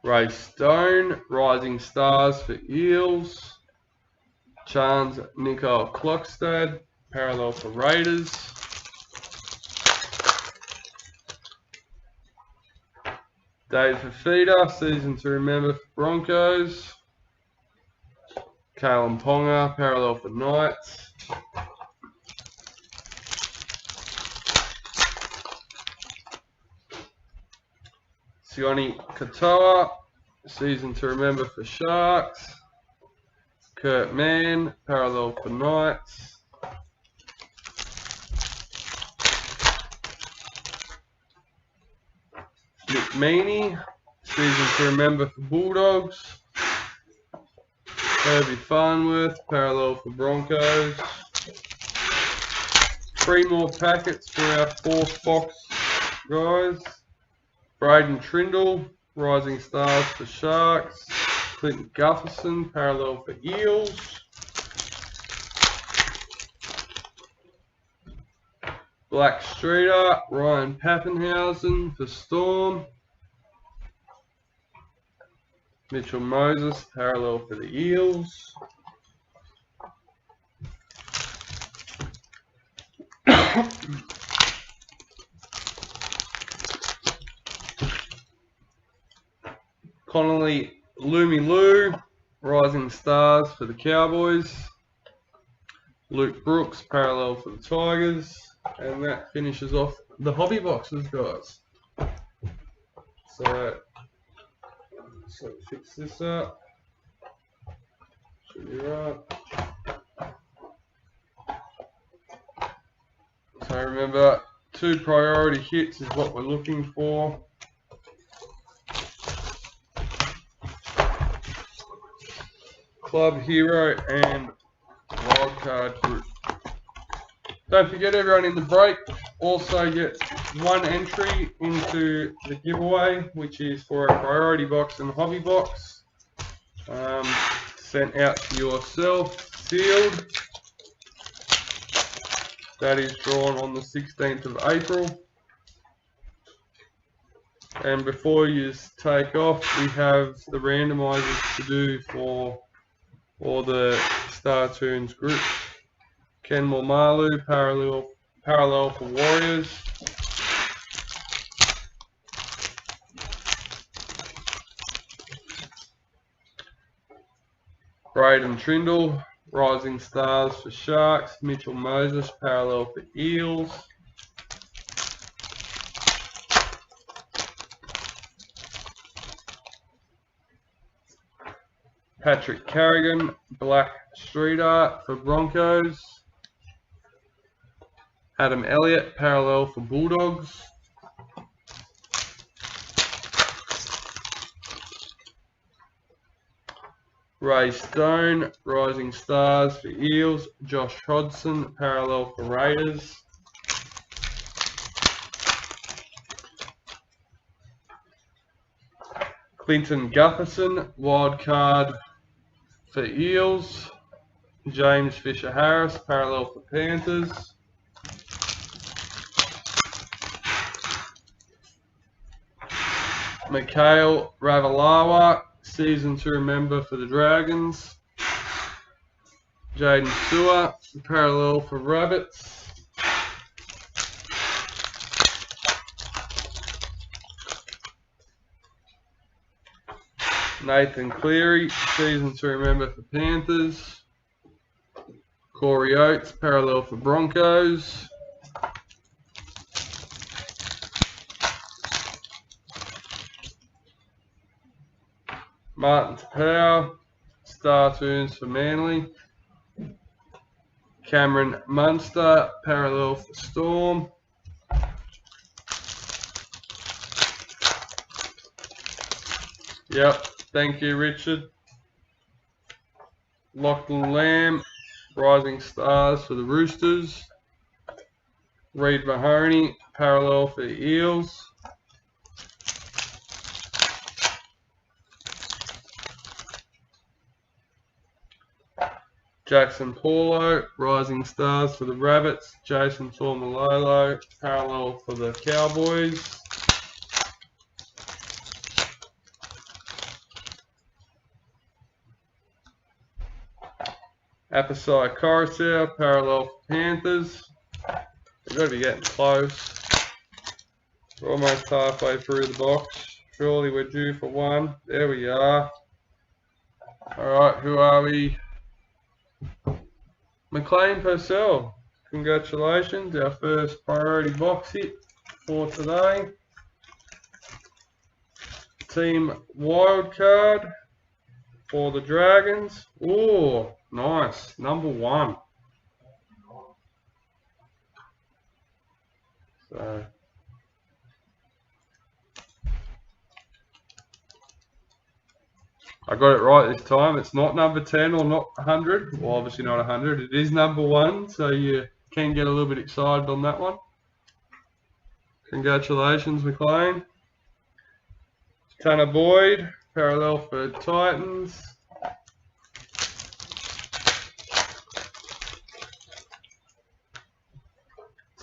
A: Ray Stone, Rising Stars for Eels. Chance Nicole Klokstad, parallel for Raiders. Dave Fafita, season to remember for Broncos. Kalen Ponga, parallel for Knights. Sione Katoa, season to remember for Sharks. Kurt Mann, parallel for Knights. Nick Meaney, season to remember for Bulldogs. Herbie Farnworth, parallel for Broncos. 3 more packets for our 4th box, guys. Braden Trindle, Rising Stars for Sharks. Clinton Gufferson, parallel for Eels. Black Streeter, Ryan Pappenhausen for Storm. Mitchell Moses, parallel for the Eels. Connolly Lumi Lou, Rising Stars for the Cowboys. Luke Brooks, parallel for the Tigers. And that finishes off the hobby boxes, guys. So fix this up. Should be right. So remember, 2 priority hits is what we're looking for. Club Hero and Wildcard Group. Don't forget, everyone in the break also gets 1 entry into the giveaway, which is for a priority box and hobby box. Sent out to yourself, sealed. That is drawn on the 16th of April. And before you take off, we have the randomizers to do for all the Star Tunes group. Ken Mormalu, parallel for Warriors. Braden Trindle, Rising Stars for Sharks. Mitchell Moses, parallel for Eels. Patrick Carrigan, Black Streeter for Broncos. Adam Elliott, parallel for Bulldogs. Ray Stone, Rising Stars for Eels. Josh Hodgson, parallel for Raiders. Clinton Gufferson, wild card for Eels. James Fisher Harris, parallel for Panthers. Mikhail Ravalawa, season to remember for the Dragons. Jaden Sewer, parallel for Rabbits. Nathan Cleary, season to remember for Panthers. Corey Oates, parallel for Broncos. Martin Tapau, Star Tunes for Manly. Cameron Munster, parallel for Storm. Yep, thank you, Richard. Lachlan Lamb, Rising Stars for the Roosters. Reid Mahoney, parallel for the Eels. Jackson Paulo, Rising Stars for the Rabbits. Jason Tormalolo, parallel for the Cowboys. Apasai Coruscant, parallel for Panthers. We've got to be getting close. We're almost halfway through the box. Surely we're due for one. There we are. Alright, who are we? McLean Purcell. Congratulations, our first priority box hit for today. Team wildcard for the Dragons. Oh, nice. Number 1. So I got it right this time. It's not number 10 or not 100. Well, obviously not 100. It is number 1, so you can get a little bit excited on that one. Congratulations, McLean. Tanner Boyd, parallel for Titans.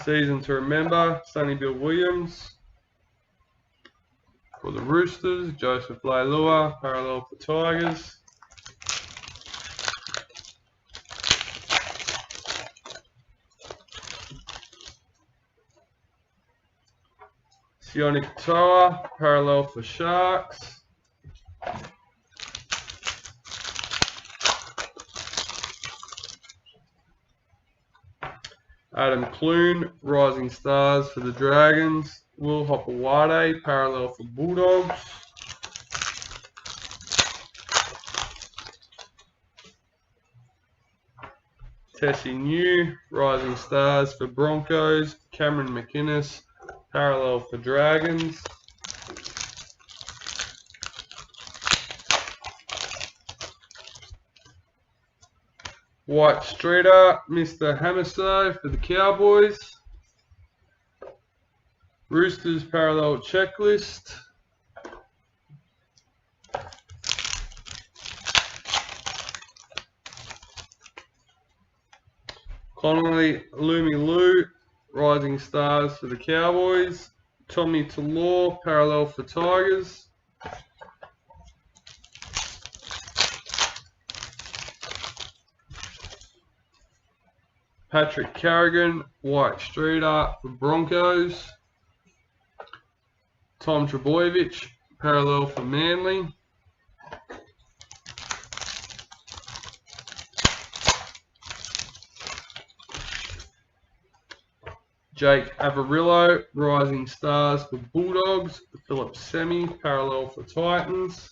A: Season to remember, Sonny Bill Williams. For the Roosters, Joseph Leilua, parallel for Tigers. Sione Katoa, parallel for Sharks. Adam Clune, Rising Stars for the Dragons. Will Hopewade, parallel for Bulldogs. Tessie New, Rising Stars for Broncos. Cameron McInnes, parallel for Dragons. White Streeter, Mr. Hamiso for the Cowboys. Roosters parallel checklist. Connolly Lumi Lou, Rising Stars for the Cowboys. Tommy Talor, parallel for Tigers. Patrick Carrigan, White Streeter for Broncos. Tom Trebojevic, parallel for Manly. Jake Avarillo, Rising Stars for Bulldogs. Philip Semi, parallel for Titans.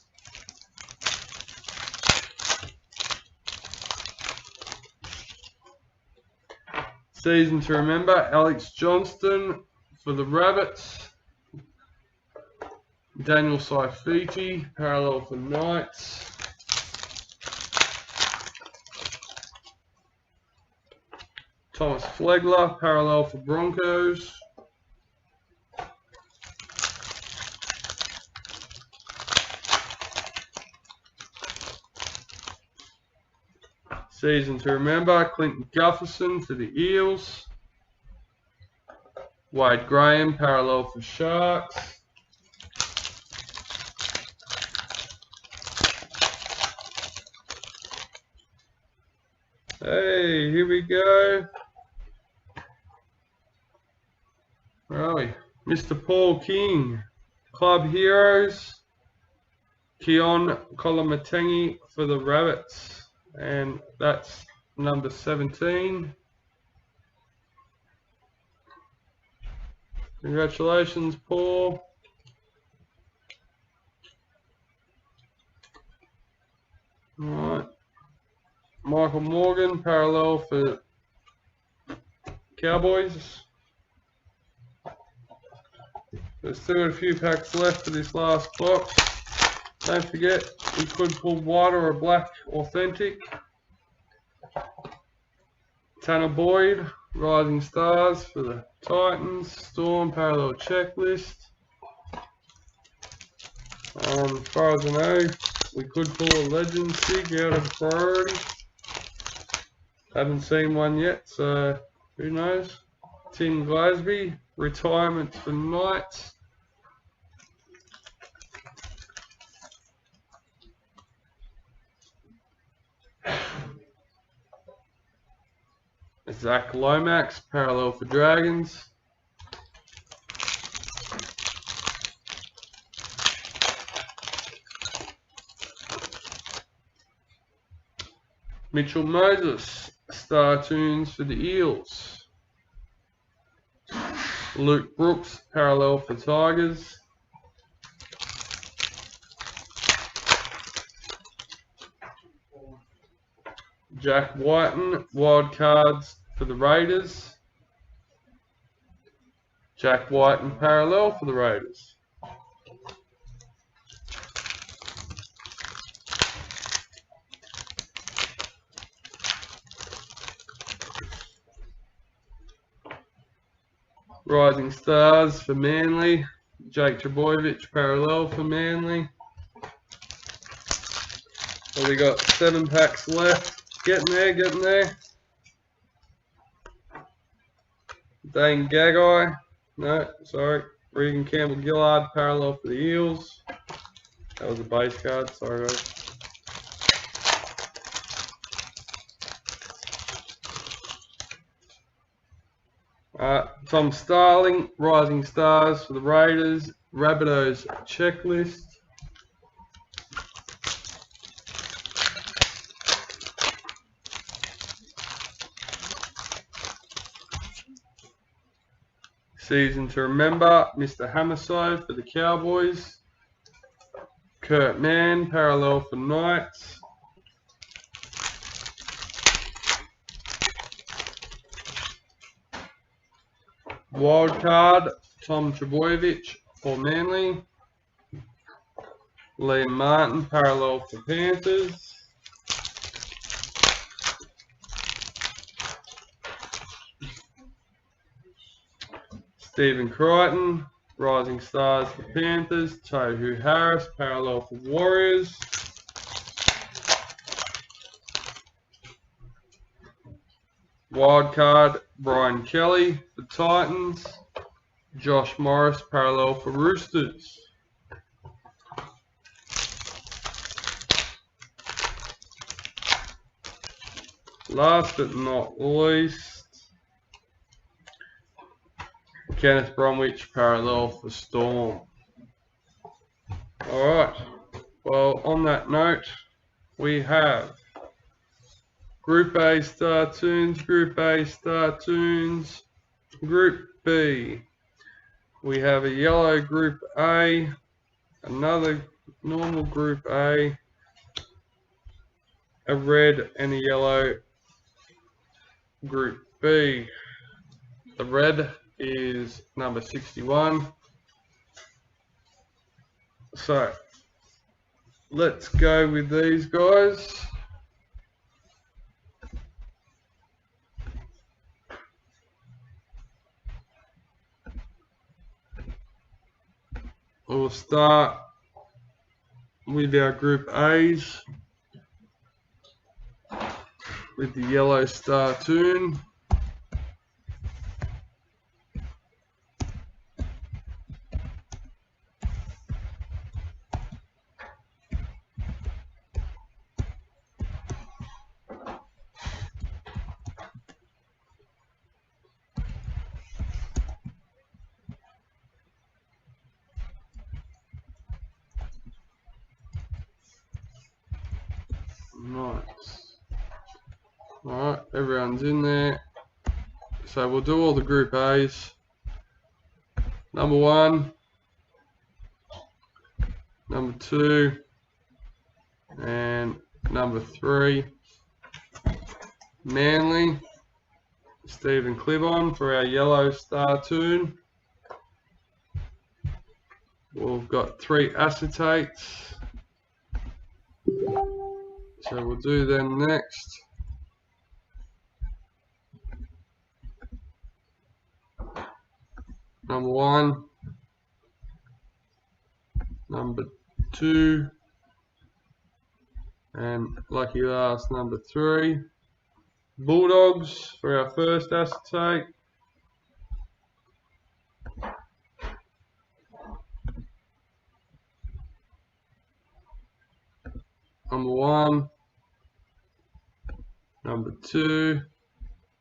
A: Season to remember, Alex Johnston for the Rabbits. Daniel Saifiti, parallel for Knights. Thomas Flegler, parallel for Broncos. Season to remember, Clinton Gutherson for the Eels. Wade Graham, parallel for Sharks. Hey, here we go. Where are we? Mr. Paul King, Club Heroes. Keon Kolomatangi for the Rabbits. And that's number 17. Congratulations, Paul. Alright. Michael Morgan, parallel for Cowboys. There's still a few packs left for this last box. Don't forget, we could pull white or a black authentic. Tanner Boyd, Rising Stars for the Titans. Storm, parallel checklist. As far as I know, we could pull a legend sig out of priority. Haven't seen one yet, so who knows. Tim Glasby, retirement for Knights. Zach Lomax, parallel for Dragons. Mitchell Moses, Star Tunes for the Eels. Luke Brooks, parallel for Tigers. Jack Whiten, Wild Cards for the Raiders. Jack Whiten, parallel for the Raiders. Rising Stars for Manly. Jake Trbojevic parallel for Manly. So we got 7 packs left. Getting there, getting there. Dane Gagai. No, sorry. Regan Campbell Gillard parallel for the Eels. That was a base card, sorry guys. Tom Starling, Rising Stars for the Raiders. Rabbitohs checklist. Season to remember, Mr. Hamaso for the Cowboys. Kurt Mann, parallel for Knights. Wildcard, Tom Trbojevic for Manly. Liam Martin, parallel for Panthers. Stephen Crichton, Rising Stars for Panthers. Tohu Harris, parallel for Warriors. Wildcard, Brian Kelly for Titans. Josh Morris, parallel for Roosters. Last but not least, Kenneth Bromwich, parallel for Storm. Alright, well on that note, we have Group A Star Tunes, Group A Star Tunes, Group B. We have a yellow Group A, another normal Group A, a red and a yellow Group B. The red is number 61. So let's go with these guys. We'll start with our Group A's with the yellow Star Tune. Nice. Alright, everyone's in there. So we'll do all the Group A's. Number 1, number 2, and number 3. Manly, Stephen Clibon for our yellow Star Tune. We've got 3 acetates. So we'll do them next. Number 1, number 2, and lucky last number 3. Bulldogs for our first acetate. Number 1, number 2,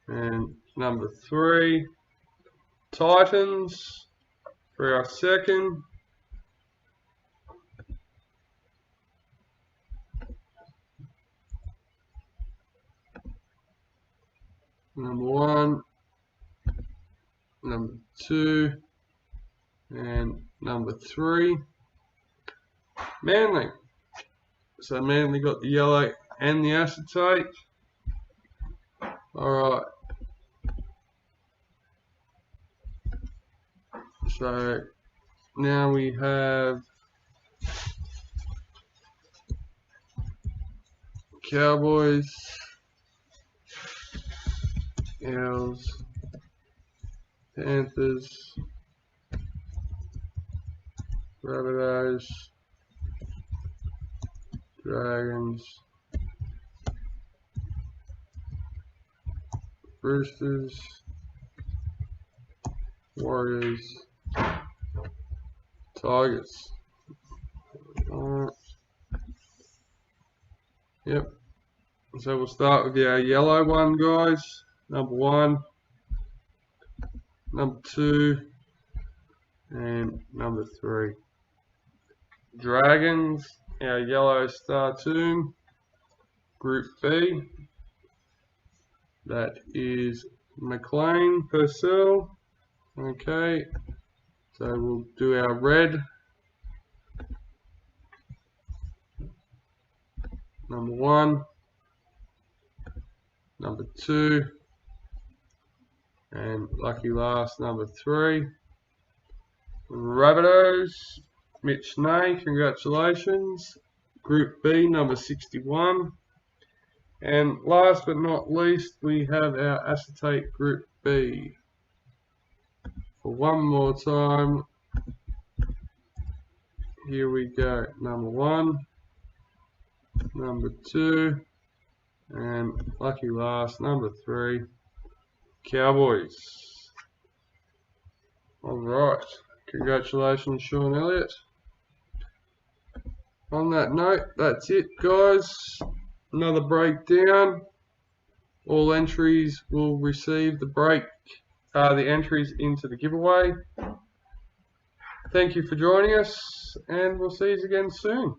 A: and number 3. Titans for our second. Number 1, number 2, and number 3. Manly. So Manly got the yellow and the acetate. Alright. So now we have Cowboys, Eels, Panthers, Rabbitohs, Dragons, Roosters, Warriors, Tigers. Alright. Yep. So we'll start with our yellow one, guys. Number 1, number 2, and number 3. Dragons, our yellow star tomb, Group B. That is McLean, Purcell. Okay, so we'll do our red. Number 1, number 2, and lucky last, number 3. Rabbitohs, Mitch Nay, congratulations. Group B, number 61. And last but not least, we have our acetate Group B. For one more time, here we go. Number 1, number 2, and lucky last, number 3, Cowboys. Alright, congratulations, Sean Elliott. On that note, that's it, guys. Another breakdown. All entries will receive the entries into the giveaway. Thank you for joining us, and we'll see you again soon.